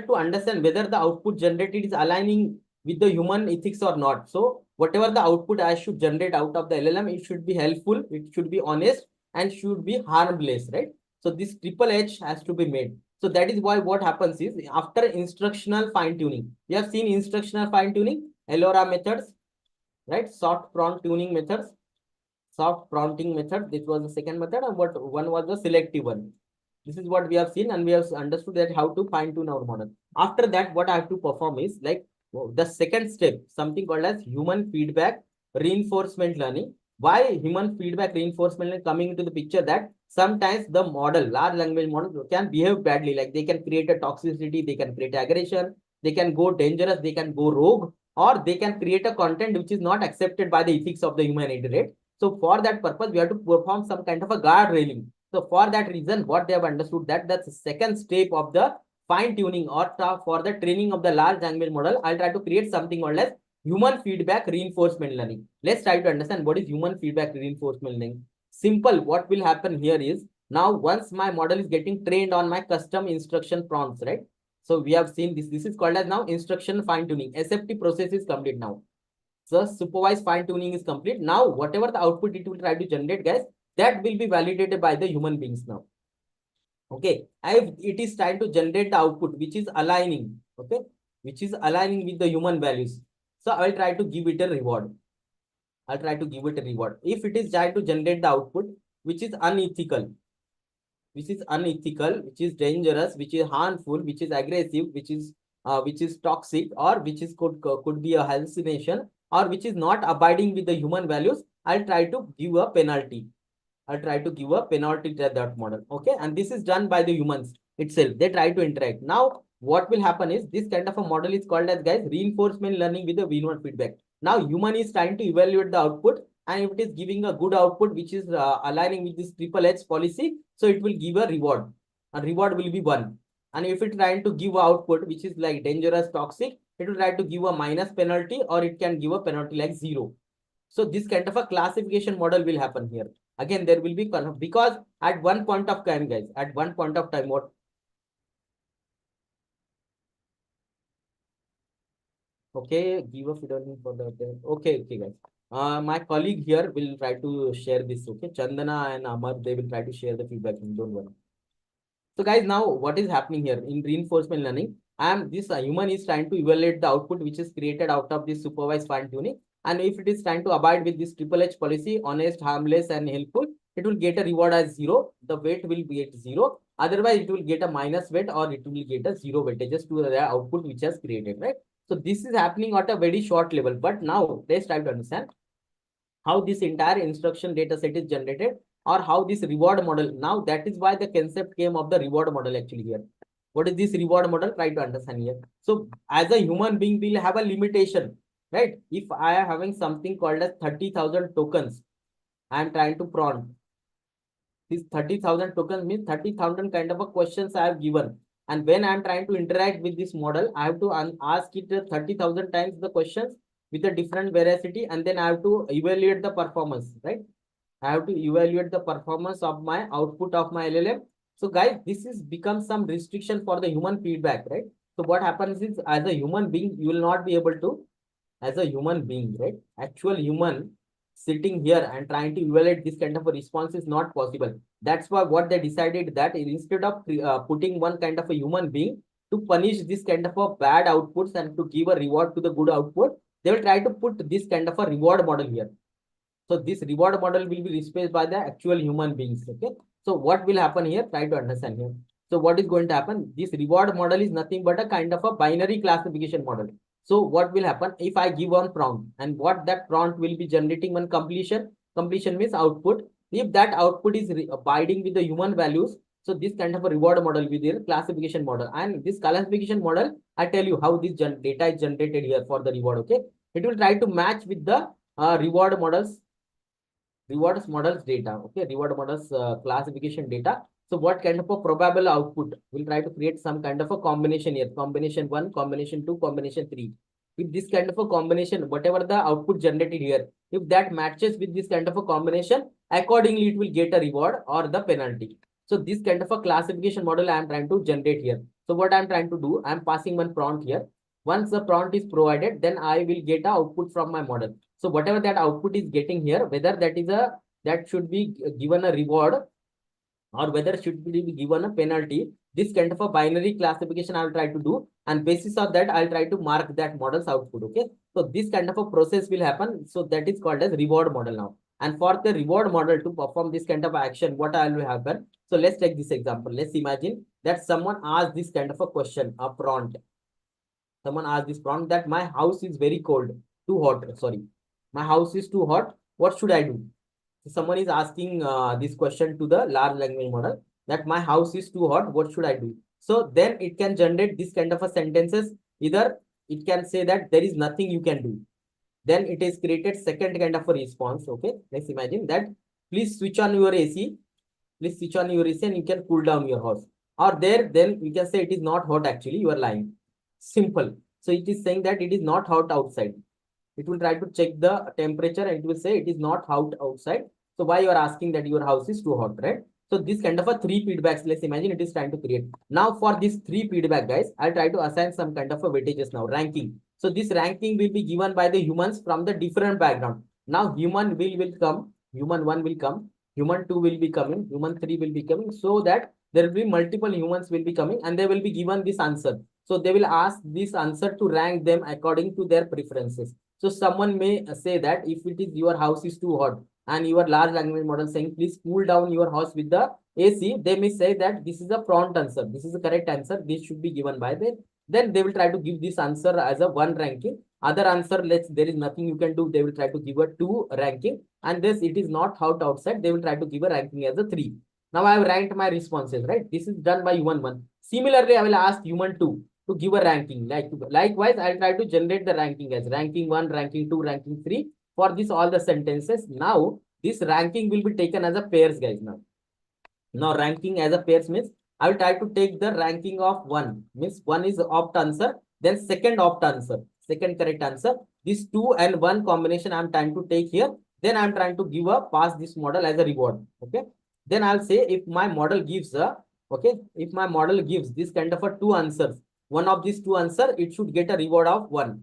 to understand whether the output generated is aligning with the human ethics or not. So whatever the output I should generate out of the LLM, it should be helpful, it should be honest, and should be harmless, right? So this triple H has to be made. So that is why what happens is after instructional fine tuning, we have seen instructional fine tuning, LoRa methods, right? Soft prompt tuning methods, soft prompting method. This was the second method, and what one was the selective one. This is what we have seen, and we have understood that how to fine tune our model. After that, what I have to perform is like the second step, something called as human feedback reinforcement learning. Why human feedback reinforcement learning coming into the picture? That sometimes the model, large language model, can behave badly. Like they can create a toxicity, they can create aggression, they can go dangerous, they can go rogue, or they can create a content which is not accepted by the ethics of the humanity, right? So for that purpose, we have to perform some kind of a guard railing. So for that reason, what they have understood that that's the second step of the fine tuning or for the training of the large language model, I'll try to create something called as human feedback reinforcement learning. Let's try to understand what is human feedback reinforcement learning. Simple, what will happen here is now once my model is getting trained on my custom instruction prompts, right? So we have seen this. This is called as now instruction fine tuning. SFT process is complete now. So supervised fine tuning is complete. Now, whatever the output it will try to generate, guys, that will be validated by the human beings now. Okay. If it is trying to generate the output, which is aligning, okay, which is aligning with the human values. So I will try to give it a reward. I'll try to give it a reward. If it is trying to generate the output, which is unethical, which is dangerous, which is harmful, which is aggressive, which is toxic, or which is could be a hallucination, or which is not abiding with the human values, I'll try to give a penalty. I'll try to give a penalty to that model. Okay. And this is done by the humans itself. They try to interact. Now, what will happen is this kind of a model is called as, guys, reinforcement learning with the V1 feedback. Now, human is trying to evaluate the output, and if it is giving a good output, which is aligning with this triple H policy, so it will give a reward. A reward will be 1. And if it trying to give output, which is like dangerous, toxic, it will try to give a minus penalty, or it can give a penalty like 0. So this kind of a classification model will happen here. Again, there will be, because at one point of time, guys, at one point of time, what? Okay, give a feedback for the, okay, guys. My colleague here will try to share this. Okay, Chandana and Amar, they will try to share the feedback. Don't worry. So guys, now what is happening here in reinforcement learning? This human is trying to evaluate the output which is created out of this supervised fine tuning. And if it is trying to abide with this triple H policy, honest, harmless, and helpful, it will get a reward as 0. The weight will be at 0. Otherwise, it will get a minus weight, or it will get a 0 weightages to the output which has created, right? So this is happening at a very short level. But now let's try to understand how this entire instruction data set is generated, or how this reward model. Now that is why the concept came of the reward model actually here. What is this reward model? Try to understand here. So as a human being, we'll have a limitation, right? If I am having something called as 30,000 tokens, I am trying to prompt. These 30,000 tokens means 30,000 kind of a questions I have given. And when I am trying to interact with this model, I have to ask it 30,000 times the questions with a different veracity, and then I have to evaluate the performance, right? I have to evaluate the performance of my output of my LLM. So guys, this is become some restriction for the human feedback, right? So what happens is, as a human being, you will not be able to, as a human being, right? Actual human sitting here and trying to evaluate this kind of a response is not possible. That's why what they decided, that instead of putting one kind of a human being to punish this kind of a bad outputs and to give a reward to the good output, they will try to put this kind of a reward model here. So this reward model will be replaced by the actual human beings. Okay. So what will happen here? Try to understand here. So what is going to happen? This reward model is nothing but a kind of a binary classification model. So what will happen if I give one prompt, and what that prompt will be generating one completion? Completion means output. If that output is abiding with the human values, so this kind of a reward model with their classification model. And this classification model, I tell you how this data is generated here for the reward. Okay. It will try to match with the reward models data. Okay, reward models classification data. So what kind of a probable output? We'll try to create some kind of a combination here. Combination 1, combination 2, combination 3. If this kind of a combination, whatever the output generated here, if that matches with this kind of a combination, accordingly it will get a reward or the penalty. So this kind of a classification model I am trying to generate here. So what I'm trying to do, I'm passing one prompt here. Once the prompt is provided, then I will get a output from my model. So whatever that output is getting here, whether that should be given a reward or whether should be given a penalty, this kind of a binary classification I will try to do, and basis of that I'll try to mark that model's output. Okay, so this kind of a process will happen. So that is called as reward model now. And for the reward model to perform this kind of action, what I will happen? So let's take this example. Let's imagine that someone asked this kind of a question, a prompt. Someone asked this prompt that my house is very cold, too hot. Sorry, my house is too hot. What should I do? So someone is asking this question to the large language model that my house is too hot. What should I do? So then it can generate this kind of a sentences. Either it can say that there is nothing you can do. Then it is created second kind of a response. Okay, let's imagine that please switch on your AC. Please switch on your AC and you can cool down your house. Or there, then you can say it is not hot actually. You are lying. Simple. So it is saying that it is not hot outside. It will try to check the temperature and it will say it is not hot outside. So why you are asking that your house is too hot, right? So this kind of a three feedbacks, let's imagine it is trying to create. Now for this three feedback, guys, I'll try to assign some kind of a weightages now, ranking. So this ranking will be given by the humans from the different background. Now human will come, human one will come, human two will be coming, human three will be coming, so that there will be multiple humans will be coming and they will be given this answer. So they will ask this answer to rank them according to their preferences. So someone may say that if it is your house is too hot and your large language model saying please cool down your house with the AC, they may say that this is a prompt answer. This is the correct answer. This should be given by them. Then they will try to give this answer as a one ranking. Other answer, let's there is nothing you can do. They will try to give a two ranking. And this it is not hot outside. They will try to give a ranking as a three. Now I have ranked my responses, right? This is done by human one. Similarly, I will ask human two to give a ranking. Likewise, I'll try to generate the ranking as ranking 1, ranking 2, ranking 3 for this all the sentences. Now, this ranking will be taken as a pairs, guys. Now ranking as a pairs means I will try to take the ranking of 1. Means 1 is opt answer, then second opt answer, second correct answer. This 2 and 1 combination I'm trying to take here. Then I'm trying to give a pass this model as a reward. Okay. Then I'll say if my model gives a if my model gives this kind of a two answers, one of these two answer, it should get a reward of 1.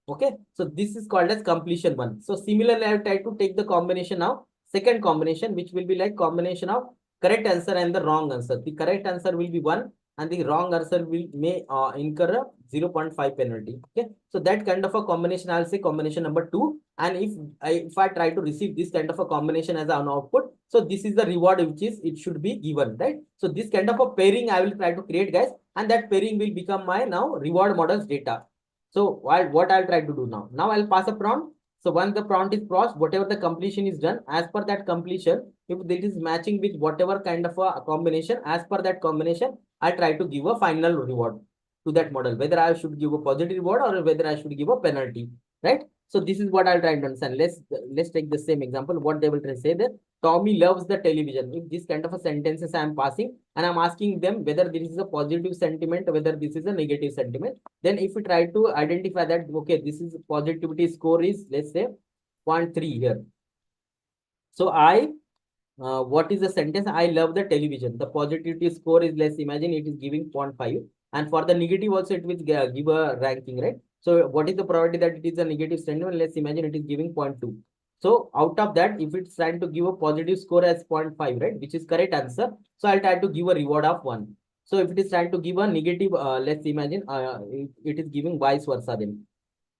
Okay, so this is called as completion 1. So similarly, I will try to take the combination now, second combination, which will be like combination of correct answer and the wrong answer. The correct answer will be 1 and the wrong answer may incur a 0.5 penalty. Okay, so that kind of a combination, I'll say combination number 2. And if I try to receive this kind of a combination as an output, so this is the reward which is it should be given, right? So this kind of a pairing I will try to create, guys, and that pairing will become my now reward models data. So what I'll try to do now? Now I'll pass a prompt. So once the prompt is crossed, whatever the completion is done, as per that completion, if it is matching with whatever kind of a combination, as per that combination, I try to give a final reward to that model, whether I should give a positive reward or whether I should give a penalty, right? So this is what I'll try to understand. Let's take the same example. What they will try to say that Tommy loves the television. If this kind of a sentences I am passing and I'm asking them whether this is a positive sentiment, whether this is a negative sentiment, then if we try to identify that, okay, this is positivity score is, let's say 0.3 here. So what is the sentence? I love the television. The positivity score is, let's imagine it is giving 0.5. And for the negative also, it will give a ranking, right? So what is the probability that it is a negative sentiment? Let's imagine it is giving 0.2. So out of that, if it's trying to give a positive score as 0.5, right, which is correct answer. So I'll try to give a reward of 1. So if it is trying to give a negative, let's imagine it is giving vice versa then.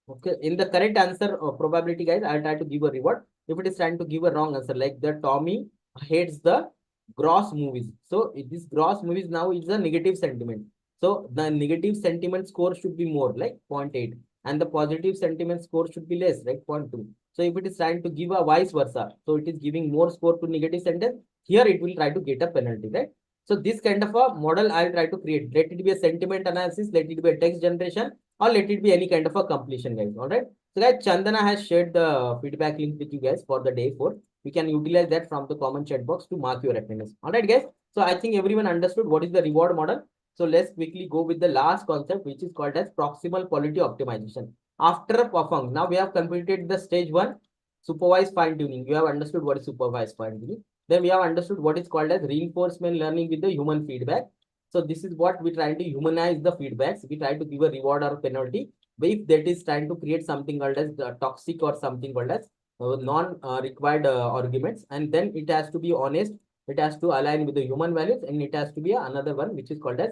Okay, in the correct answer probability, guys, I'll try to give a reward. If it is trying to give a wrong answer, like the Tommy hates the gross movies. So this gross movies now is a negative sentiment. So the negative sentiment score should be more, like 0.8, and the positive sentiment score should be less, like 0.2. So if it is trying to give a vice versa, so it is giving more score to negative sentence, here it will try to get a penalty, right? So this kind of a model I'll try to create. Let it be a sentiment analysis, let it be a text generation, or let it be any kind of a completion, guys. All right. So guys, Chandana has shared the feedback link with you guys for the day 4. We can utilize that from the common chat box to mark your attendance. All right, guys. So I think everyone understood what is the reward model. So let's quickly go with the last concept, which is called as proximal quality optimization. After performing, now we have completed the stage 1, supervised fine tuning. You have understood what is supervised fine tuning. Then we have understood what is called as reinforcement learning with the human feedback. So this is what we try to humanize the feedbacks. We try to give a reward or penalty. But if that is trying to create something called as toxic or something called as non-required arguments, and then it has to be honest. It has to align with the human values, and it has to be another one which is called as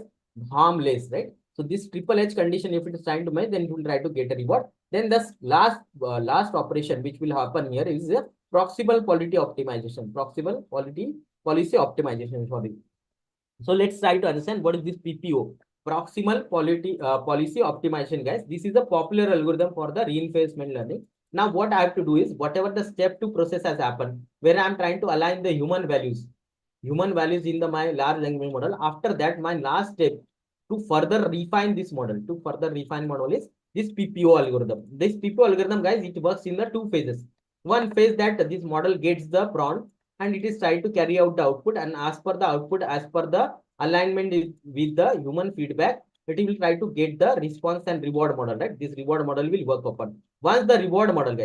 harmless, right? So this triple H condition, if it is trying to match, then it will try to get a reward. Then the last operation which will happen here is a proximal quality optimization. Proximal quality policy optimization. Sorry. So let's try to understand what is this PPO, proximal policy optimization, guys. This is a popular algorithm for the reinforcement learning. Now, what I have to do is whatever the step two process has happened, where I'm trying to align the human values in the my large language model. After that, my last step to further refine this model, is this PPO algorithm. This PPO algorithm, guys, it works in the two phases. One phase that this model gets the prompt and it is trying to carry out the output, and as per the output, as per the alignment with the human feedback, it will try to get the response and reward model, right? This reward model will work upon. Once the reward model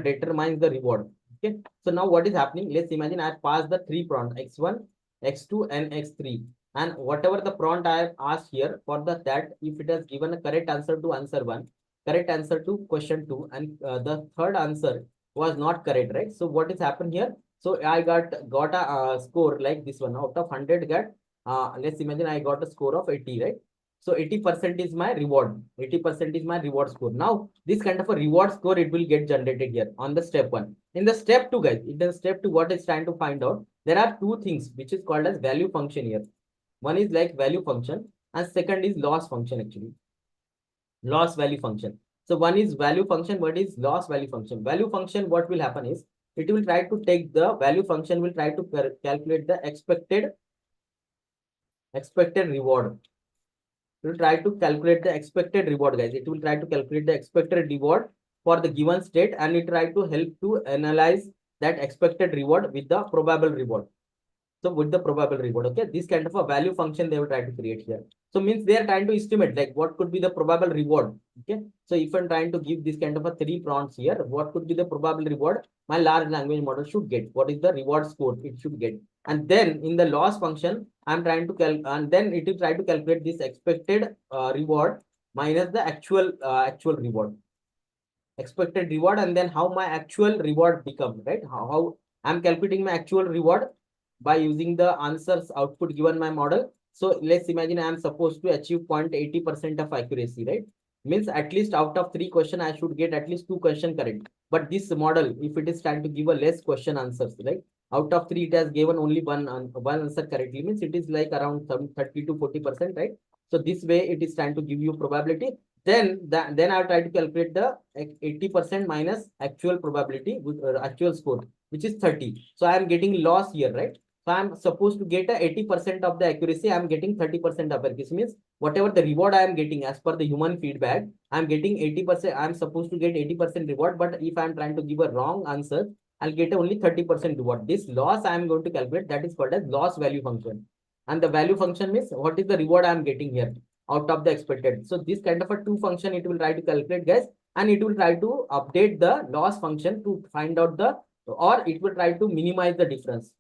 determines the reward. Okay. So now what is happening? Let's imagine I have passed the three prompts, X1, X2, and X3. And whatever the prompt I have asked here for that, if it has given a correct answer to answer one, correct answer to question two, and the third answer was not correct, right? So what is happened here? So I got a score like this one. Out of 100, got let's imagine I got a score of 80, right? So 80% is my reward. 80% is my reward score. Now this kind of a reward score, it will get generated here on the step one. In the step two, guys, in the step two, what is trying to find out? There are two things which is called as value function here. One is like value function, and second is loss function actually. Loss value function. So one is value function, what is loss value function? Value function, what will happen is it will try to take the value function, will try to calculate the expected reward. It will try to calculate the expected reward, guys. It will try to calculate the expected reward for the given state, and it try to help to analyze that expected reward with the probable reward. So with the probable reward, okay, this kind of a value function they will try to create here. So means they are trying to estimate like what could be the probable reward. Okay. So if I'm trying to give this kind of a three prompts here, what could be the probable reward my large language model should get? What is the reward score it should get? And then in the loss function, I'm trying to and then it will try to calculate this expected reward minus the actual reward. Expected reward, and then how my actual reward becomes, right? How I'm calculating my actual reward by using the answers output given my model. So let's imagine I am supposed to achieve 0.80% of accuracy, right? Means at least out of three questions, I should get at least two questions correct. But this model, if it is trying to give a less question answers, right? Out of three, it has given only one answer correctly, means it is like around some 30 to 40%, right? So this way it is trying to give you probability. Then I'll try to calculate the 80% minus actual probability with actual score, which is 30. So I am getting loss here, right? So I'm supposed to get a 80% of the accuracy. I'm getting 30% of accuracy. Means whatever the reward I am getting as per the human feedback, I'm getting 80%. I'm supposed to get 80% reward. But if I'm trying to give a wrong answer, I'll get only 30% reward. This loss I am going to calculate, that is called as loss value function. And the value function means what is the reward I'm getting here out of the expected. So this kind of a two function, it will try to calculate, guys, and it will try to update the loss function to find out the, or it will try to minimize the difference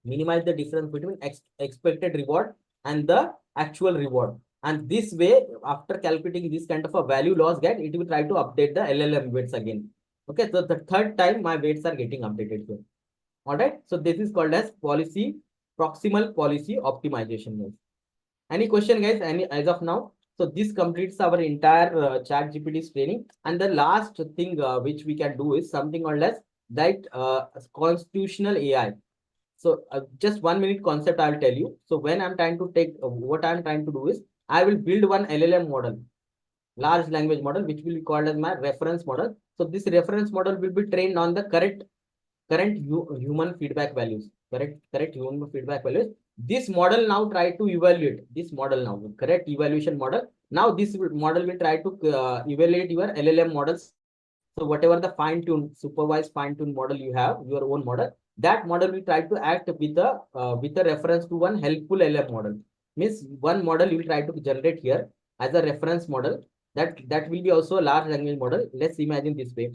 between expected reward and the actual reward. And this way, after calculating this kind of a value loss gap, it will try to update the LLM weights again. Okay, so the third time my weights are getting updated here. All right, so this is called as proximal policy optimization. Any question, guys? Any as of now? So this completes our entire ChatGPT's training. And the last thing which we can do is something called as that constitutional AI. So just 1 minute concept I'll tell you. So when I'm trying to take what I'm trying to do is I will build one LLM model, large language model, which will be called as my reference model. So this reference model will be trained on the current human feedback values. Correct human feedback values. This model now try to evaluate this model now correct evaluation model. Now this model will try to evaluate your LLM models. So whatever the supervised fine-tuned model you have, your own model, that model will try to act with a reference to one helpful LLM model. Means one model you will try to generate here as a reference model. That will be also a large language model. Let's imagine this way.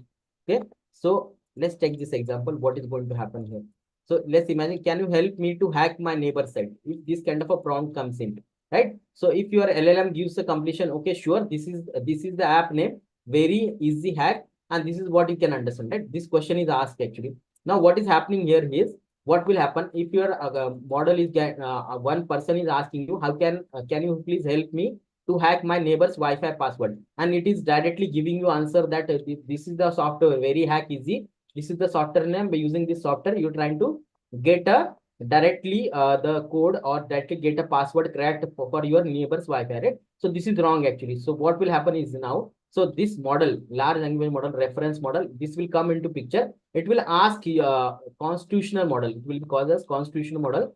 Okay. So let's take this example. What is going to happen here? So let's imagine, can you help me to hack my neighbor site? If this kind of a prompt comes in, right? So if your LLM gives a completion, okay, sure, this is the app name, very easy hack, and this is what you can understand, right? This question is asked actually. Now, what is happening here is, what will happen if your model is one person is asking you, how can you please help me to hack my neighbor's Wi-Fi password, and it is directly giving you answer that this is the software, very hack easy. This is the software name. By using this software, you're trying to get a directly the code or directly get a password cracked for your neighbor's Wi-Fi, right? So this is wrong actually. So what will happen is now, so this model, large language model, reference model, this will come into picture. It will ask constitutional model. It will be called as constitutional model.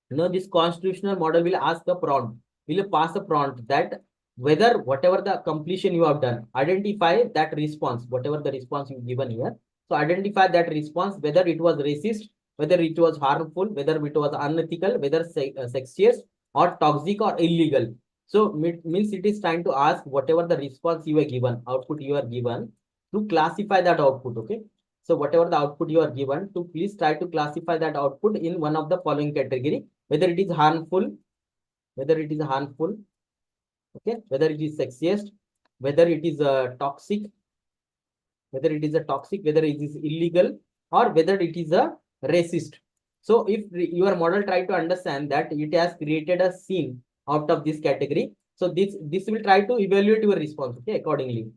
Now, this constitutional model will ask the prompt, will pass a prompt that whether whatever the completion you have done, identify that response, whatever the response you given here. So identify that response, whether it was racist, whether it was harmful, whether it was unethical, whether sexist or toxic or illegal. So means it is trying to ask whatever the response you are given, output you are given, to classify that output. Okay. So whatever the output you are given, to please try to classify that output in one of the following category, whether it is harmful, whether it is harmful, okay, whether it is sexist, whether it is toxic, whether it is a toxic, whether it is illegal, or whether it is a racist. So if your model try to understand that it has created a scene out of this category, so this will try to evaluate your response, okay, accordingly.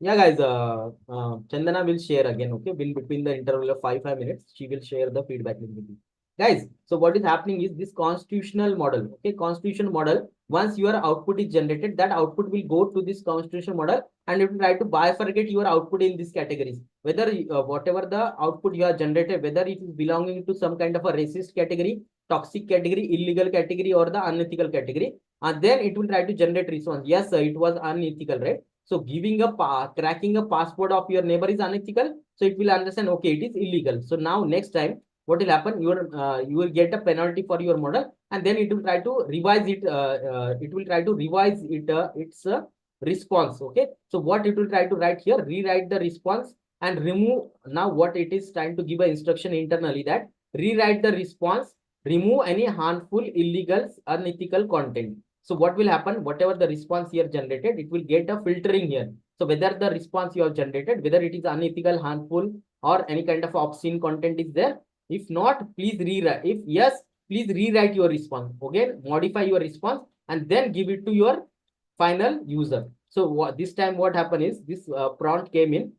Yeah, guys, Chandana will share again, okay, will between the interval of 5 minutes, she will share the feedback with you. Guys, so what is happening is this constitutional model, okay, constitutional model, once your output is generated, that output will go to this constitutional model and it will try to bifurcate your output in these categories. Whether whatever the output you have generated, whether it is belonging to some kind of a racist category, toxic category, illegal category, or the unethical category, and then it will try to generate response. Yes, sir, it was unethical, right? So giving a cracking a password of your neighbor is unethical. So it will understand, okay, it is illegal. So now next time, what will happen? You will get a penalty for your model, and then it will try to revise it. It will try to revise it its response. Okay. So what it will try to write here, rewrite the response and remove. Now what it is trying to give an instruction internally, that rewrite the response, remove any harmful, illegal, unethical content. So what will happen? Whatever the response here generated, it will get a filtering here. So whether the response you have generated, whether it is unethical, harmful, or any kind of obscene content is there. If not, please rewrite. If yes, please rewrite your response. Again, modify your response and then give it to your final user. So this time what happened is this prompt came in.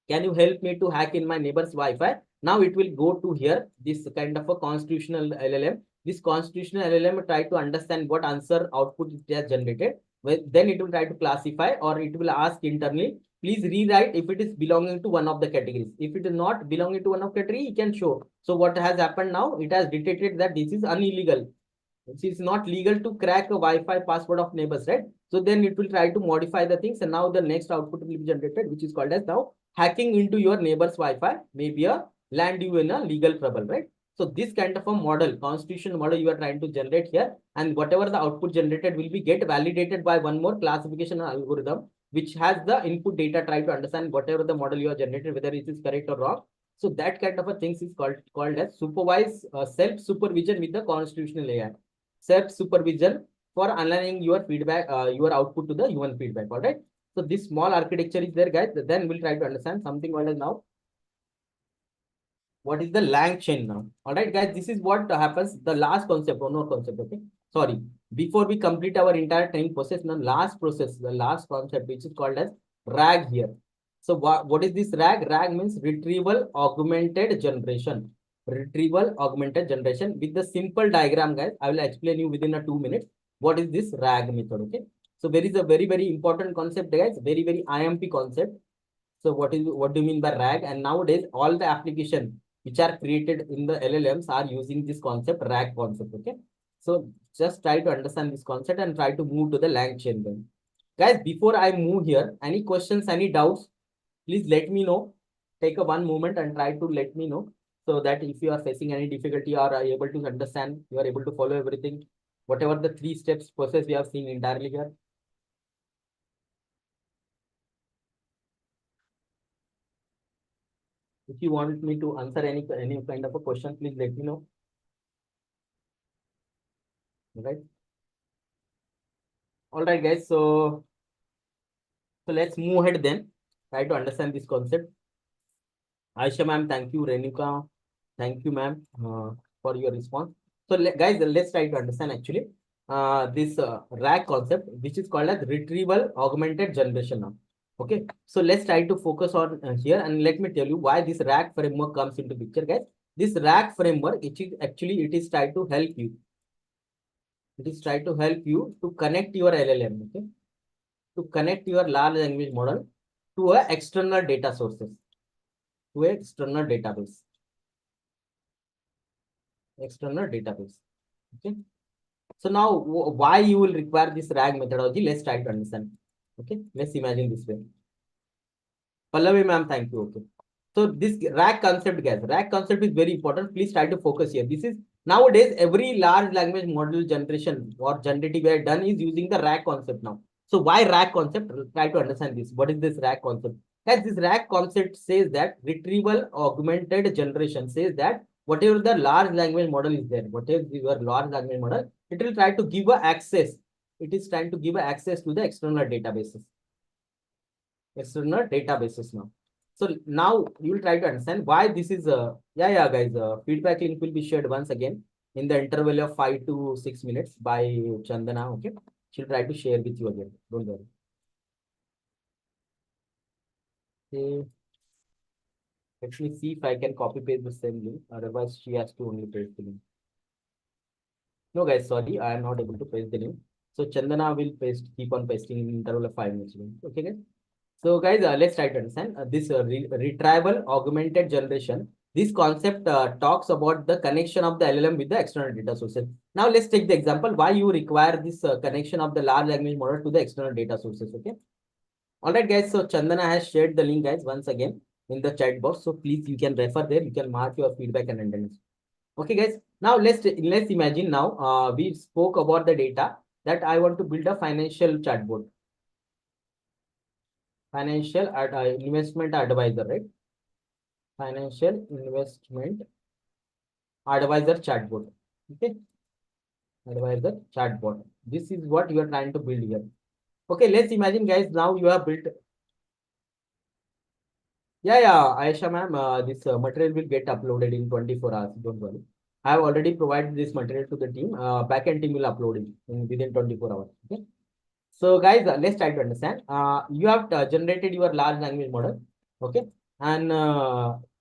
Can you help me to hack in my neighbor's Wi-Fi? Now it will go to here, this kind of a constitutional LLM. This constitutional LLM try to understand what answer output it has generated. Well, then it will try to classify, or it will ask internally, please rewrite if it is belonging to one of the categories. If it is not belonging to one of category, it can show. So what has happened now? It has detected that this is illegal. It's not legal to crack a Wi-Fi password of neighbors, right? So then it will try to modify the things, and now the next output will be generated, which is called as now hacking into your neighbor's Wi-Fi, maybe a land you in a legal trouble, right? So this kind of a model, constitution model you are trying to generate here, and whatever the output generated will be get validated by one more classification algorithm, which has the input data, try to understand whatever the model you have generated, whether it is correct or wrong. So that kind of a things is called as supervised self-supervision with the constitutional AI. Self-supervision for aligning your feedback, your output to the human feedback. All right. So this small architecture is there, guys. Then we'll try to understand something called as now. What is the lang chain now? All right, guys. This is what happens. The last concept, or no concept. Okay. Sorry. Before we complete our entire training process, now last process, the last concept, which is called as RAG here. So what is this RAG? RAG means retrieval augmented generation. Retrieval augmented generation with the simple diagram, guys. I will explain you within a 2 minutes. What is this RAG method? Okay. So there is a very, very important concept, guys. Very, very IMP concept. So what do you mean by RAG? And nowadays, all the application which are created in the LLMs are using this concept, RAG concept. Okay. So just try to understand this concept and try to move to the lang chain then. Guys, before I move here, any questions, any doubts, please let me know. Take a one moment and try to let me know, so that if you are facing any difficulty or are able to understand, you are able to follow everything, whatever the 3 steps process we have seen entirely here. If you want me to answer any kind of a question, please let me know. Right. All right, guys. So let's move ahead then. Try to understand this concept. Aisha ma'am, thank you. Renuka, thank you, ma'am, for your response. So guys, let's try to understand actually this RAG concept, which is called as retrieval augmented generation now. Okay, so let's try to focus on here, and let me tell you why this RAG framework comes into picture, guys. This RAG framework, it is try to help you. It is try to help you to connect your LLM, okay, to connect your large language model to a external data sources, to a external database. Okay. So now why you will require this RAG methodology? Let's try to understand. Okay, let's imagine this way. Pallavi ma'am, thank you. Okay. So this RAG concept, guys, RAG concept is very important. Please try to focus here. This is nowadays every large language model generation or generative AI done is using the RAG concept now. So why RAG concept? Try to understand this. What is this RAG concept? Guys, this RAG concept says that retrieval augmented generation says that whatever the large language model is there, whatever your large language model, it will try to give a access. It is trying to give a access to the external databases. External databases now. So now you will try to understand why this is yeah guys, feedback link will be shared once again in the interval of 5 to 6 minutes by Chandana. Okay, she'll try to share with you again. Don't worry. Okay. Let me see if I can copy paste the same link. Otherwise, she has to only paste the link. No, guys, sorry, I am not able to paste the link. So Chandana will paste, keep on pasting in interval of 5 minutes. Okay, guys. So guys, let's try to understand this retrieval augmented generation. This concept talks about the connection of the LLM with the external data sources. Now let's take the example why you require this connection of the large language model to the external data sources. Okay. All right, guys. So Chandana has shared the link, guys, once again in the chat box. So please, you can refer there. You can mark your feedback and attendance. Okay, guys. Now let's imagine now we spoke about the data that I want to build a financial chatbot. Financial investment advisor, right? Financial investment advisor chatbot. Okay, advisor chatbot. This is what you are trying to build here. Okay, let's imagine, guys. Now you have built. Yeah, Aisha ma'am. This material will get uploaded in 24 hours. Don't worry. I have already provided this material to the team. Backend team will upload it within 24 hours. Okay. So guys, let's try to understand. You have generated your large language model, okay? And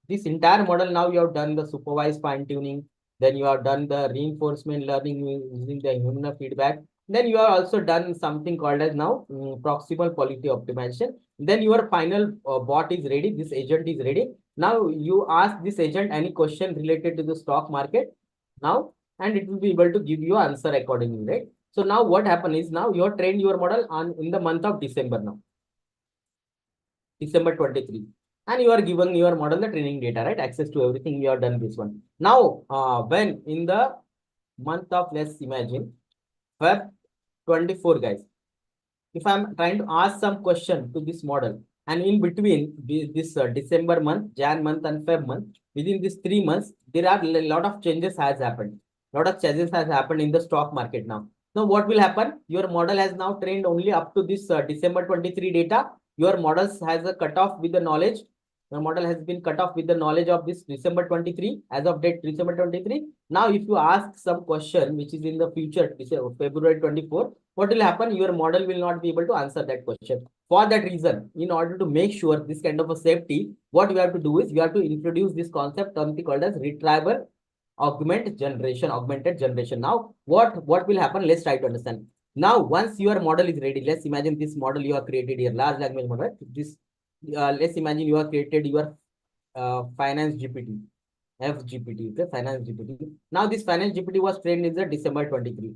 this entire model now you have done the supervised fine tuning. Then you have done the reinforcement learning using the human feedback. Then you have also done something called as now proximal quality optimization. Then your final bot is ready. This agent is ready. Now you ask this agent any question related to the stock market now, and it will be able to give you answer accordingly, right? So now what happened is now you have trained your model on in the month of December now, December 23. And you are giving your model the training data, right? Access to everything. You have done this one. Now, when in the month of, let's imagine, Feb 24, guys, if I'm trying to ask some question to this model, and in between this December month, Jan month, and Feb month, within these 3 months, there are a lot of changes has happened. Lot of changes has happened in the stock market now. Now, what will happen? Your model has now trained only up to this December 23 data. Your models has a cutoff with the knowledge. Your model has been cut off with the knowledge of this December 23 as of date December 23. Now, if you ask some question which is in the future, February 24, what will happen? Your model will not be able to answer that question. For that reason, in order to make sure this kind of a safety, what you have to do is you have to introduce this concept something called as retrieval augmented generation. Now, what will happen? Let's try to understand. Now, once your model is ready, let's imagine this model you have created here, large language model. This let's imagine you have created your finance GPT, FGPT, okay, finance GPT. Now, this finance GPT was trained in the December 23.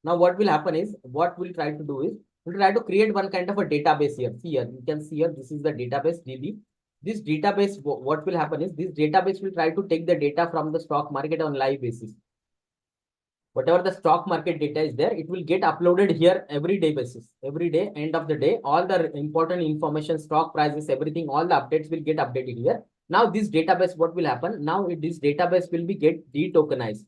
Now, what will happen is, what we'll try to do is, we'll try to create one kind of a database here. See here, you can see here, this is the database DB. This database, what will happen is, this database will try to take the data from the stock market on live basis. Whatever the stock market data is there, it will get uploaded here every day basis. Every day, end of the day, all the important information, stock prices, everything, all the updates will get updated here. Now this database, what will happen? Now this database will be get de-tokenized.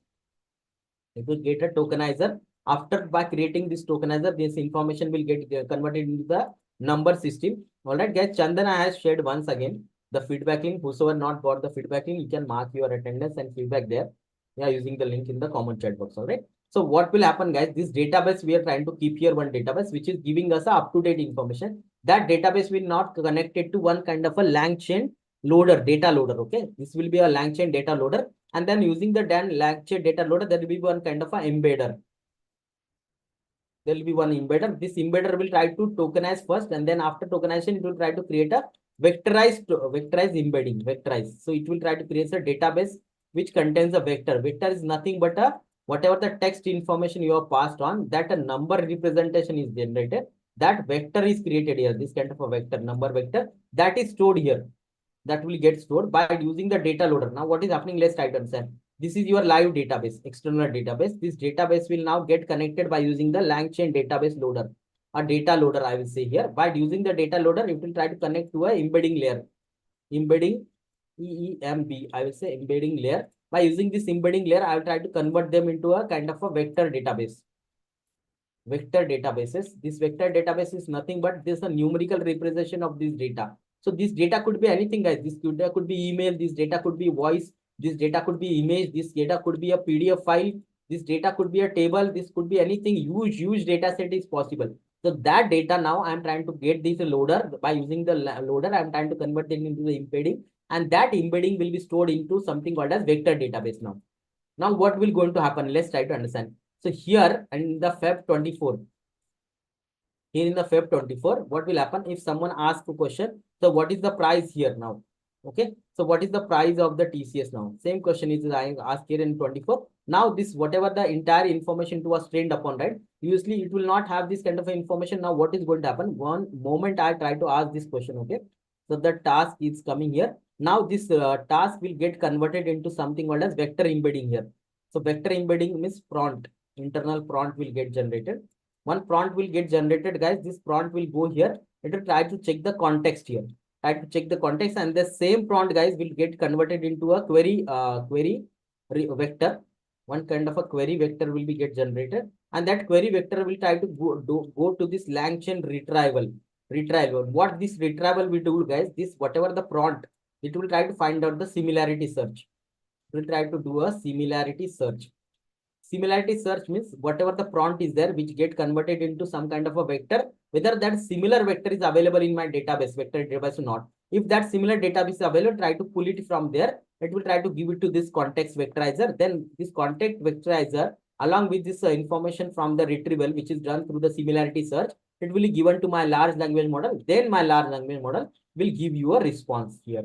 It will get a tokenizer. After by creating this tokenizer, this information will get converted into the number system. All right, guys. Chandana has shared once again the feedback link. Whosoever not got the feedback link, you can mark your attendance and feedback there. Yeah, using the link in the comment chat box. All right. So what will happen, guys? This database we are trying to keep here one database which is giving us a up-to-date information. That database will not connected to one kind of a LangChain loader, data loader. Okay, this will be a LangChain data loader. And then using the Dan LangChain data loader, there will be one kind of an embedder. There will be one embedder. This embedder will try to tokenize first, and then after tokenization, it will try to create a vectorized embedding. Vectorized. So it will try to create a database which contains a vector. Vector is nothing but a whatever the text information you have passed on, that a number representation is generated. That vector is created here. This kind of a vector, number vector, that is stored here. That will get stored by using the data loader. Now, what is happening? Let's try to understand. This is your live database, external database. This database will now get connected by using the LangChain database loader, a data loader, I will say here. By using the data loader, it will try to connect to a embedding layer, embedding EEMB, I will say embedding layer. By using this embedding layer, I will try to convert them into a kind of a vector database. Vector databases. This vector database is nothing but this a numerical representation of this data. So this data could be anything, guys. This data could be email, this data could be voice, this data could be image, this data could be a PDF file, this data could be a table, this could be anything. Huge data set is possible. So that data now I'm trying to get this loader. By using the loader, I'm trying to convert it into the embedding, and that embedding will be stored into something called as vector database now. Now what will going to happen? Let's try to understand. So here in the Feb 24, here in the Feb 24, what will happen if someone asks a question? So what is the price here now? Okay. So what is the price of the TCS now? Same question is I asked here in 24. Now this, whatever the entire information was trained upon, right? Usually it will not have this kind of information. Now what is going to happen? One moment I try to ask this question. Okay. So the task is coming here. Now this task will get converted into something called as vector embedding here. So vector embedding means prompt, internal prompt will get generated. One prompt will get generated, guys. This prompt will go here. It will try to check the context here. Try to check the context, and the same prompt, guys, will get converted into a query vector. One kind of a query vector will be get generated, and that query vector will try to go to this LangChain retrieval. What this retrieval will do, guys, this whatever the prompt, it will try to find out the similarity search. It will try to do a similarity search. Similarity search means whatever the prompt is there, which get converted into some kind of a vector, whether that similar vector is available in my database, vector database or not. If that similar database is available, try to pull it from there. It will try to give it to this context vectorizer. Then this context vectorizer, along with this information from the retrieval, which is done through the similarity search, it will be given to my large language model. Then my large language model will give you a response here.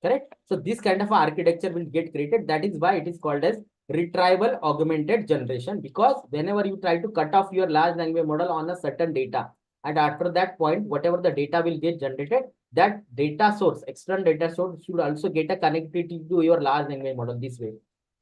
Correct? So this kind of architecture will get created. That is why it is called as retrieval augmented generation, because whenever you try to cut off your large language model on a certain data, and after that point, whatever the data will get generated, that data source, external data source, should also get a connectivity to your large language model this way.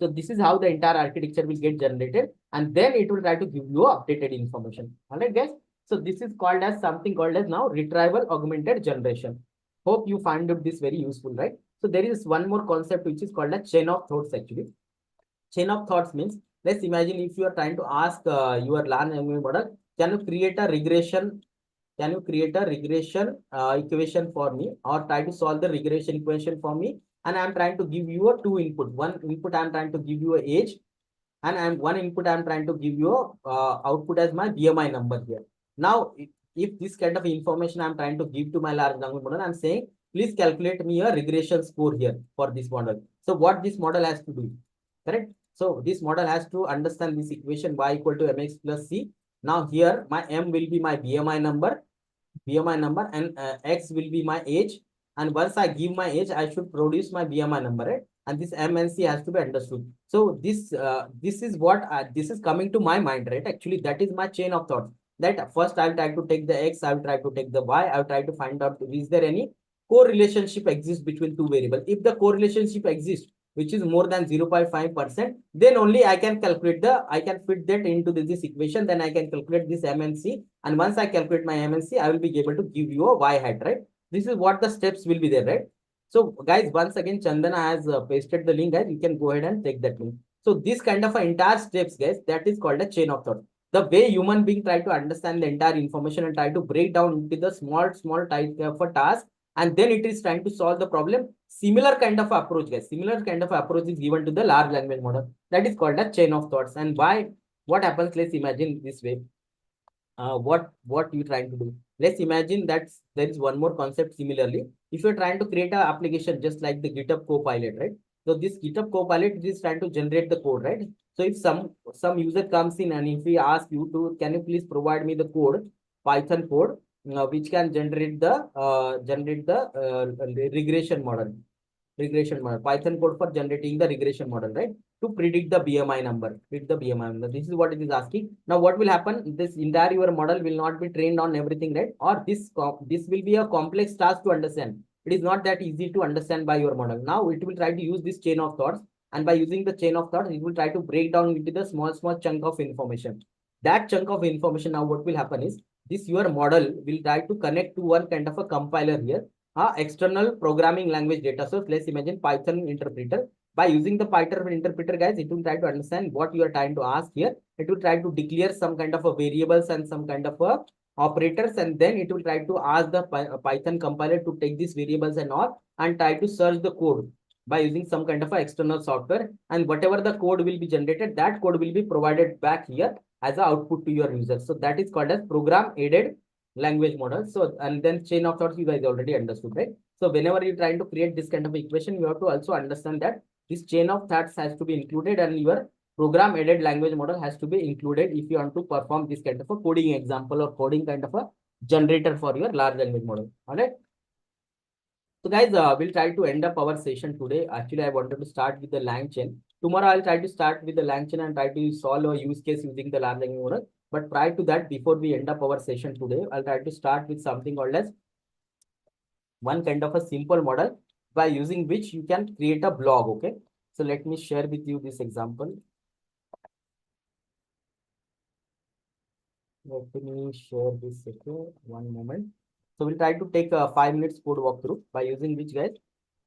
So this is how the entire architecture will get generated, and then it will try to give you updated information. All right, guys. So this is called as something called as now retrieval augmented generation. Hope you find this very useful, right? So there is one more concept which is called a chain of thoughts actually. Chain of thoughts means, let's imagine if you are trying to ask your large language model, can you create a regression? Can you create a regression equation for me, or try to solve the regression equation for me? And I'm trying to give you a two input. One input I'm trying to give you a age, and one input I'm trying to give you output as my BMI number here. Now, if this kind of information I'm trying to give to my large language model, I'm saying, please calculate me a regression score here for this model. So what this model has to do, correct? So this model has to understand this equation y equal to mx plus c. Now here my m will be my BMI number, and x will be my age. And once I give my age, I should produce my BMI number, right? And this M and C has to be understood. So this is what this is coming to my mind, right? Actually, that is my chain of thought. That first I'll try to take the X, I'll try to take the Y, I'll try to find out is there any correlationship exists between two variables. If the correlationship exists, which is more than 0.5%, then only I can calculate I can fit that into this equation. Then I can calculate this MNC. And once I calculate my MNC, I will be able to give you a Y hat, right? This is what the steps will be there, right? So guys, once again, Chandana has pasted the link, guys. You can go ahead and take that link. So this kind of a entire steps, guys, that is called a chain of thought. The way human being try to understand the entire information and try to break down into the small type of a task, and then it is trying to solve the problem. Similar kind of approach, guys. Similar kind of approach is given to the large language model. That is called a chain of thoughts. And why? What happens? Let's imagine this way. What you trying to do? Let's imagine that there is one more concept similarly. If you're trying to create an application just like the GitHub Copilot, right? So this GitHub Copilot is trying to generate the code, right? So if some user comes in and if we ask you to, can you please provide me the code, Python code, which can generate the regression model, Python code for generating the regression model, right? To predict the BMI number, This is what it is asking. Now, what will happen? This entire your model will not be trained on everything, right? Or this will be a complex task to understand. It is not that easy to understand by your model. Now, it will try to use this chain of thoughts, and by using the chain of thoughts, it will try to break down into the small chunk of information. That chunk of information, now what will happen is this your model will try to connect to one kind of a compiler here, external programming language data source. Let's imagine Python interpreter. By using the Python interpreter, guys, it will try to understand what you are trying to ask here. It will try to declare some kind of a variables and some kind of a operators, and then it will try to ask the Python compiler to take these variables and all and try to search the code by using some kind of a external software. And whatever the code will be generated, that code will be provided back here as an output to your users. So that is called as program aided language model. So, and then chain of thoughts, you guys already understood, right? So whenever you're trying to create this kind of equation, you have to also understand that this chain of thoughts has to be included and your program aided language model has to be included if you want to perform this kind of a coding example or coding kind of a generator for your large language model. All right. So guys, we'll try to end up our session today. Actually, I wanted to start with the LangChain. Tomorrow, I'll try to start with the LangChain and try to solve a use case using the large language model. But prior to that, before we end up our session today, I'll try to start with something called as one kind of a simple model by using which you can create a blog. Okay. So let me share with you this example. Let me share this. Okay. One moment. So we'll try to take a 5 minutes code walkthrough by using which, guys,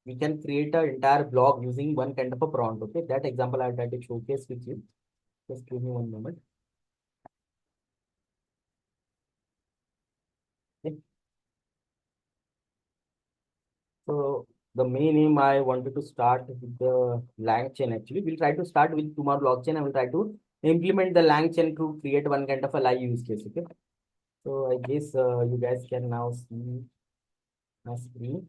we can create an entire blog using one kind of a prompt. Okay, that example I'll try to showcase with you. Just give me one moment. Okay. So the main aim I wanted to start with the LangChain. Actually, we'll try to start with tomorrow blockchain. I will try to implement the LangChain to create one kind of a live use case. Okay. So I guess you guys can now see my screen.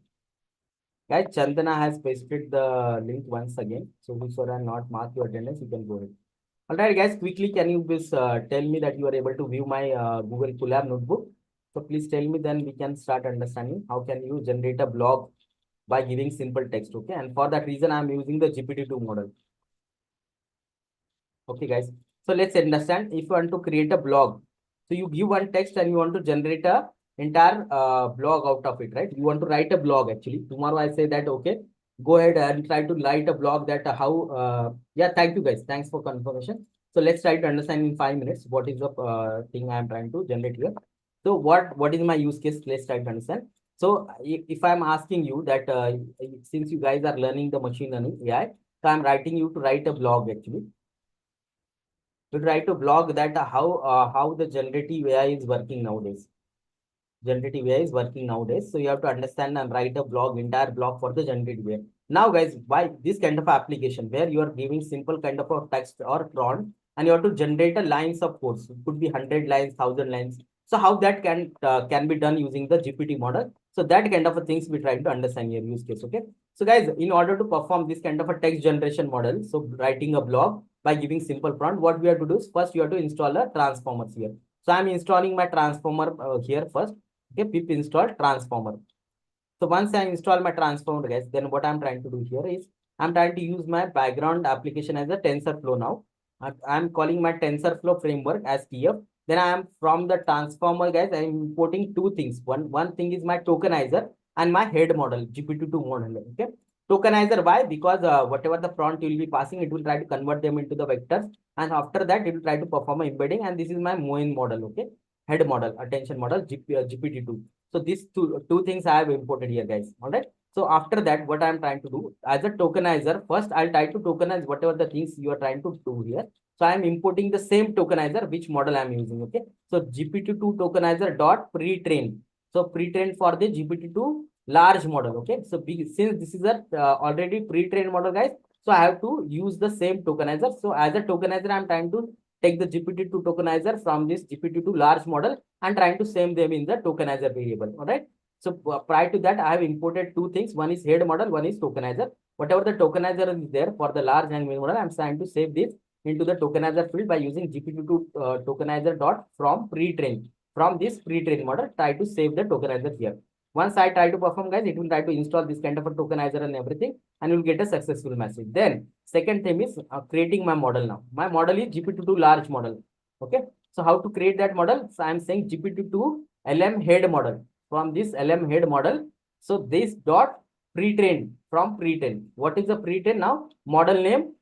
Guys, Chandana has pasted the link once again. So before I not mark your attendance, you can go ahead. All right, guys, quickly, can you please tell me that you are able to view my Google Colab notebook? So please tell me, then we can start understanding how can you generate a blog by giving simple text, okay? And for that reason, I'm using the GPT-2 model. Okay, guys. So let's understand if you want to create a blog. So you give one text and you want to generate a entire blog out of it, right? You want to write a blog actually. Tomorrow I say that, okay, go ahead and try to write a blog that yeah, thank you guys. Thanks for confirmation. So let's try to understand in 5 minutes what is the thing I'm trying to generate here. So what is my use case? Let's try to understand. So if I'm asking you that since you guys are learning the machine learning AI, so I'm writing you to write a blog actually. To try to blog that how the generative AI is working nowadays. Generative AI is working nowadays. So you have to understand and write a blog, entire blog for the generative AI. Now, guys, why this kind of application where you are giving simple kind of a text or prompt and you have to generate a lines of codes. It could be 100 lines, 1,000 lines. So how that can be done using the GPT model. So that kind of a things we try to understand your use case. Okay. So guys, in order to perform this kind of a text generation model, so writing a blog by giving simple prompt, what we have to do is first you have to install a transformers here. So I'm installing my transformer here first. Okay, pip install transformer. So once I install my transformer, guys, then what I'm trying to do here is I'm trying to use my background application as a TensorFlow now. I'm calling my TensorFlow framework as TF. Then I am from the transformer, guys, I'm importing two things. One thing is my tokenizer and my head model, GPT-2 model. Okay. Tokenizer, why? Because whatever the prompt you will be passing, it will try to convert them into the vectors. And after that, it will try to perform a embedding. And this is my Moin model, okay? Head model, attention model, GPT-2. So these two things I have imported here, guys. All right. So after that, what I'm trying to do as a tokenizer, first I'll try to tokenize whatever the things you are trying to do here. So I'm importing the same tokenizer, which model I'm using. Okay. So GPT-2 tokenizer dot pre-train. So pre-train for the GPT-2 large model. Okay. So since this is a already pre-trained model, guys, so I have to use the same tokenizer. So as a tokenizer, I'm trying to take the GPT-2 tokenizer from this GPT-2 large model and trying to same them in the tokenizer variable. All right. So prior to that, I have imported two things. One is head model, one is tokenizer. Whatever the tokenizer is there for the large language model, I'm trying to save this into the tokenizer field by using GPT-2 tokenizer dot from pre-train. From this pre-train model, try to save the tokenizer here. Once I try to perform, guys, it will try to install this kind of a tokenizer and everything, and you'll get a successful message. Then second thing is creating my model now. My model is GPT-2 large model. Okay. So how to create that model? So I'm saying GPT-2 LM head model. From this LM head model, so this dot pre-train from pre-train. What is the pre-train now? Model name.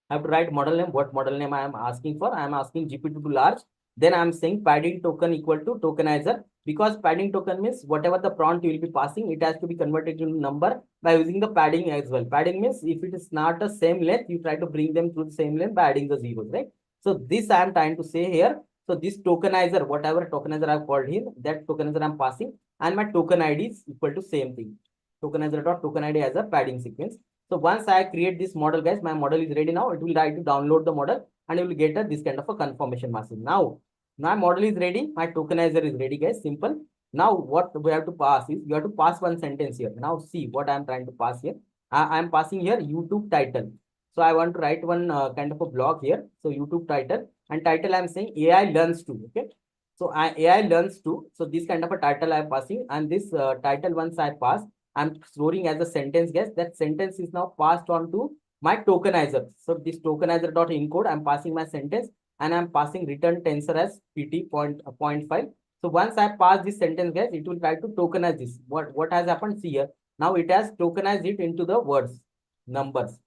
I have to write model name. What model name I am asking for? I am asking GPT-2 large. Then I am saying padding token equal to tokenizer, because padding token means whatever the prompt you will be passing, it has to be converted into number by using the padding as well. Padding means if it is not the same length, you try to bring them to the same length by adding the zeros, right? So this I am trying to say here. So this tokenizer, whatever tokenizer I've called here, that tokenizer I'm passing, and my token ID is equal to same thing. Tokenizer dot token ID as a padding sequence. So once I create this model, guys, my model is ready now. It will try to download the model and you will get this kind of a confirmation message. Now, my model is ready. My tokenizer is ready, guys. Simple. Now, what we have to pass is you have to pass one sentence here. Now, see what I am trying to pass here. I am passing here YouTube title. So I want to write one kind of a blog here. So YouTube title, and title I'm saying AI learns to. Okay. So AI learns to. So this kind of a title I'm passing, and this title once I pass, I'm storing as a sentence, guys. That sentence is now passed on to my tokenizer. So this tokenizer dot encode, I'm passing my sentence and I'm passing return tensor as pt point 5. So once I pass this sentence, guys, it will try to tokenize this. What has happened? See here. Now it has tokenized it into the words, numbers.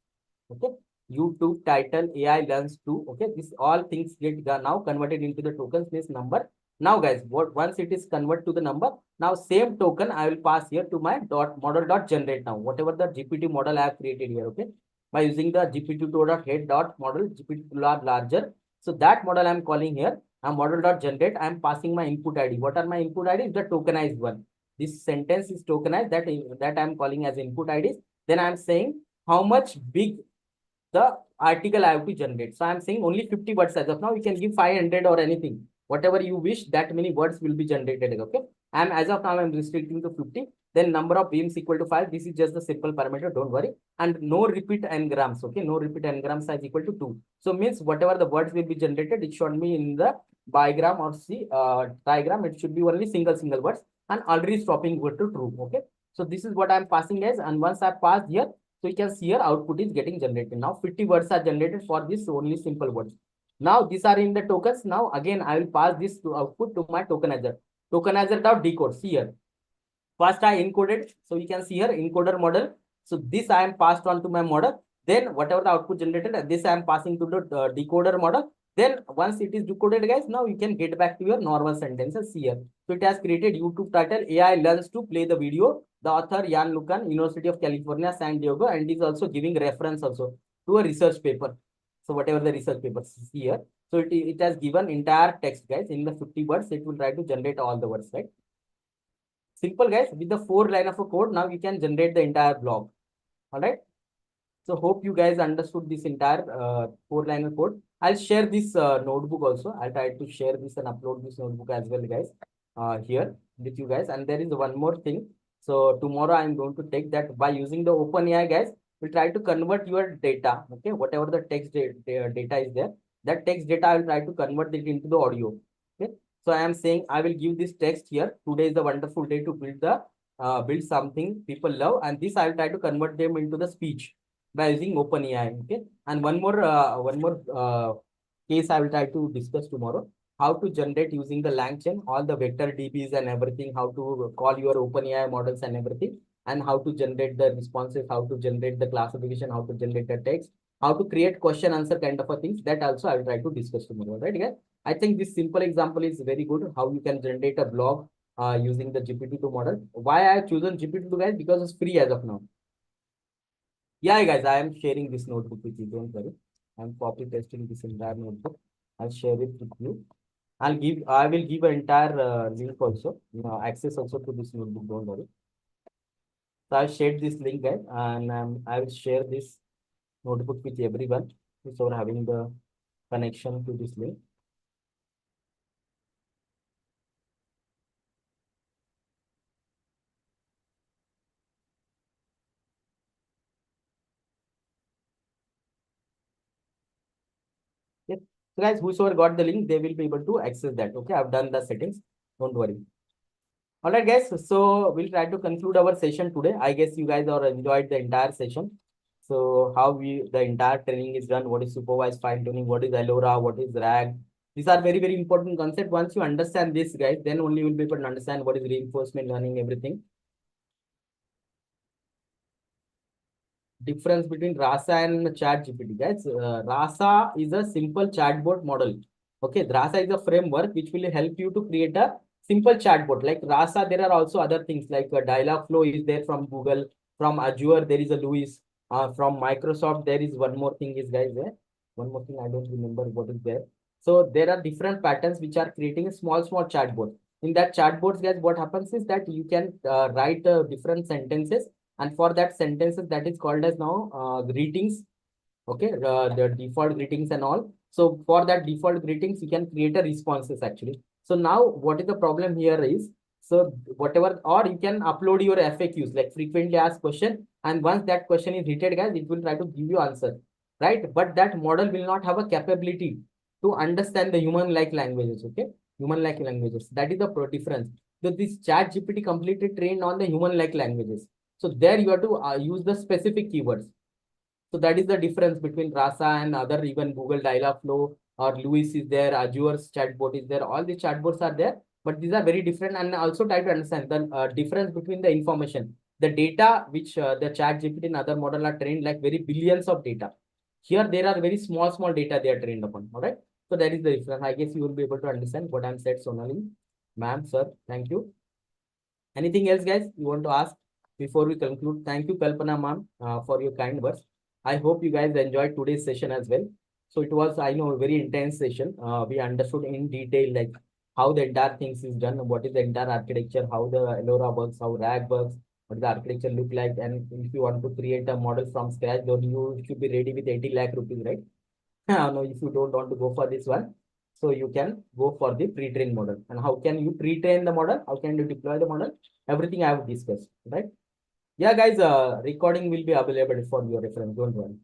Okay. YouTube title AI learns to. Okay. This all things get now converted into the tokens, means number. Now, guys, once it is converted to the number, now same token I will pass here to my dot model dot generate now. Whatever the GPT model I have created here, okay, by using the GPT-2 dot head dot model GPT-2 larger. So that model I'm calling here, a model dot generate. I'm passing my input ID. What are my input IDs? The tokenized one. This sentence is tokenized. That I'm calling as input IDs. Then I'm saying how much big the article I have to generate. So I'm saying only 50 words as of now. You can give 500 or anything. Whatever you wish, that many words will be generated. Okay. And as of now, I'm restricting to 50. Then number of beams equal to 5. This is just the simple parameter. Don't worry. And no repeat n-grams. Okay. No repeat n-gram size equal to 2. So means whatever the words will be generated, it should be in the bigram or diagram. It should be only single words and already stopping equal to true. Okay. So this is what I'm passing as. And once I pass here, so you can see here output is getting generated. Now 50 words are generated for this only simple words. Now these are in the tokens. Now again, I will pass this to output to my tokenizer. Tokenizer dot decode. See here. First I encoded. So you can see here encoder model. So this I am passed on to my model. Then whatever the output generated, this I am passing to the decoder model. Then once it is decoded, guys, now you can get back to your normal sentences here. So it has created YouTube title AI learns to play the video. The author Jan Lucan, University of California, San Diego, and is also giving reference also to a research paper. So whatever the research paper is here. So it has given entire text, guys, in the 50 words. It will try to generate all the words, right? Simple, guys. With the 4 line of a code, now you can generate the entire blog. All right. So hope you guys understood this entire 4 line of code. I'll share this notebook also. I'll try to share this and upload this notebook as well, guys, here with you guys. And there is one more thing. So tomorrow I'm going to take that by using the OpenAI, guys. We'll try to convert your data. Okay, whatever the text data is there, that text data I will try to convert it into the audio. Okay, so I am saying I will give this text here. Today is a wonderful day to build something people love, and this I will try to convert them into the speech by using OpenAI. Okay, and one more case I will try to discuss tomorrow. How to generate using the LangChain, all the vector DBs and everything, how to call your OpenAI models and everything, and how to generate the responses, how to generate the classification, how to generate the text, how to create question answer kind of a things. That also I will try to discuss tomorrow, right, guys? I think this simple example is very good. How you can generate a blog using the GPT-2 model. Why I have chosen GPT-2 guys? Because it's free as of now. Yeah, guys, I am sharing this notebook with you. Don't worry. I'm copy pasting this entire notebook. I'll share it with you. I will give an entire link also, access also to this notebook. Don't worry. So I've shared this link, guys, and I will share this notebook with everyone who's over having the connection to this link. Yes. So guys, whosoever got the link, they will be able to access that. Okay, I've done the settings. Don't worry. All right, guys. So we'll try to conclude our session today. I guess you guys are enjoyed the entire session. So how the entire training is done, what is supervised fine tuning, what is LoRa, what is RAG. These are very, very important concepts. Once you understand this, guys, then only you will be able to understand what is reinforcement learning, everything. Difference between RASA and ChatGPT, guys. RASA is a simple chatbot model. Okay, RASA is a framework which will help you to create a simple chatbot. Like RASA, there are also other things like Dialogflow is there from Google, from Azure there is a Luis, from Microsoft there is one more thing is guys there. One more thing I don't remember what is there. So there are different patterns which are creating a small chatbot. In that chatbots, guys, what happens is that you can write different sentences, and for that sentences that is called as now greetings. Okay, the default greetings and all. So for that default greetings you can create a responses actually. So now what is the problem here is, so whatever, or you can upload your FAQs like frequently asked question, and once that question is hit, guys, it will try to give you answer, right? But that model will not have a capability to understand the human like languages. Okay, human like languages, that is the difference. So this chat GPT completely trained on the human like languages. So there you have to use the specific keywords. So that is the difference between Rasa and other, even Google Dialogflow or Luis is there, Azure's chatbot is there. All the chatbots are there, but these are very different. And also try to understand the difference between the information, the data which the chat GPT and other model are trained, like very billions of data. Here there are very small data they are trained upon. All right. So that is the difference. I guess you will be able to understand what I'm said, Sonali. Ma'am, sir, thank you. Anything else, guys, you want to ask before we conclude? Thank you, Kalpana ma'am, for your kind words. I hope you guys enjoyed today's session as well. So it was, I know, a very intense session. We understood in detail like how the entire things is done, what is the entire architecture, how the LoRa works, how RAG works, what the architecture look like, and if you want to create a model from scratch, then you should be ready with 80 lakh rupees, right? No, if you don't want to go for this one, so you can go for the pre-trained model. And how can you pre-train the model? How can you deploy the model? Everything I have discussed, right? Yeah, guys, recording will be available for your reference. Don't worry.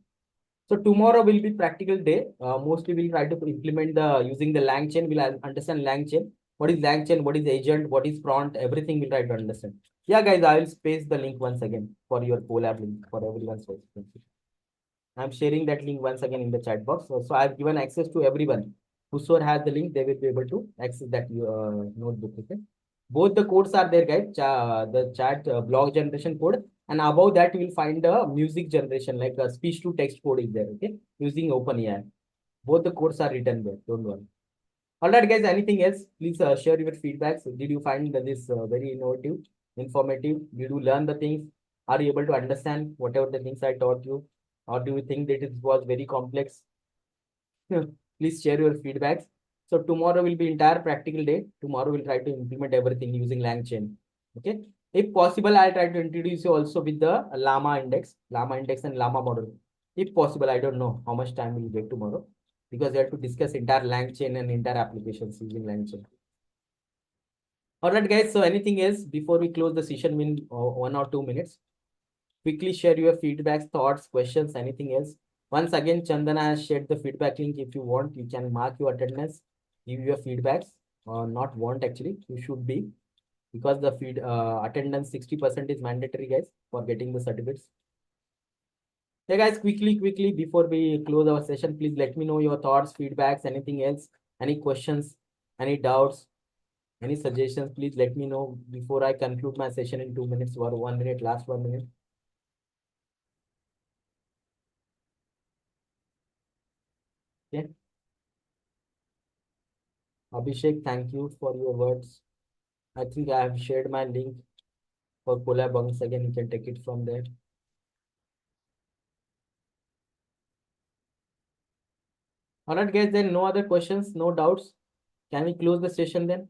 So tomorrow will be practical day. Mostly we'll try to implement the using the lang chain. We'll understand lang chain. What is lang chain? What is agent? What is prompt? Everything we'll try to understand. Yeah, guys, I will paste the link once again for your collab link for everyone's. I'm sharing that link once again in the chat box. So I've given access to everyone. Whosoever has the link, they will be able to access that notebook. Okay. Both the codes are there, guys. The chat blog generation code, and above that you will find the music generation, like a speech to text code is there. Okay, using OpenAI. Both the codes are written there. Don't worry. All right, guys. Anything else? Please share your feedbacks. Did you find this very innovative, informative? Did you learn the things? Are you able to understand whatever the things I taught you? Or do you think that it was very complex? Please share your feedbacks. So tomorrow will be entire practical day. Tomorrow we'll try to implement everything using LangChain. Okay. If possible, I'll try to introduce you also with the Llama index and Llama model. If possible, I don't know how much time we'll get tomorrow, because we have to discuss entire LangChain and entire applications using LangChain. All right, guys. So anything else before we close the session in 1 or 2 minutes? Quickly share your feedbacks, thoughts, questions, anything else. Once again, Chandana has shared the feedback link. If you want, you can mark your attendance, give your feedbacks, or not want actually, you should be, because the attendance 60% is mandatory, guys, for getting the certificates. Hey guys, quickly, before we close our session, please let me know your thoughts, feedbacks, anything else, any questions, any doubts, any suggestions, please let me know before I conclude my session in 2 minutes or 1 minute, last 1 minute. Okay. Abhishek, thank you for your words. I think I have shared my link for collab. Once again, you can take it from there. All right, guys, then no other questions, no doubts. Can we close the session then?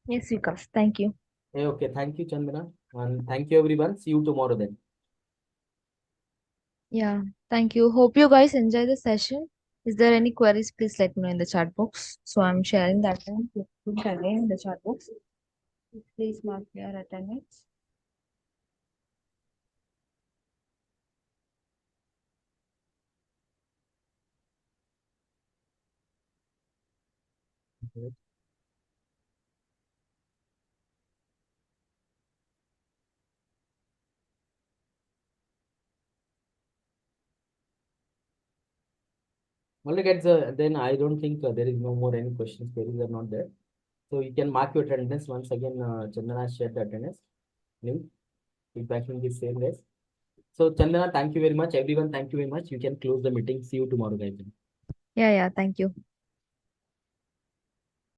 Yes, Vikas. Thank you. Okay, thank you, Chandana. And thank you, everyone. See you tomorrow then. Yeah, thank you. Hope you guys enjoy the session. Is there any queries? Please let me know in the chat box. So I'm sharing that one. Put again in the chat box. Please mark your attendance. Okay. All right, guys, then I don't think there is no more any questions. Queries are not there. So you can mark your attendance. Once again, Chandana has shared the attendance link. Feedback in the same way. So Chandana, thank you very much. Everyone, thank you very much. You can close the meeting. See you tomorrow, guys. Yeah, thank you.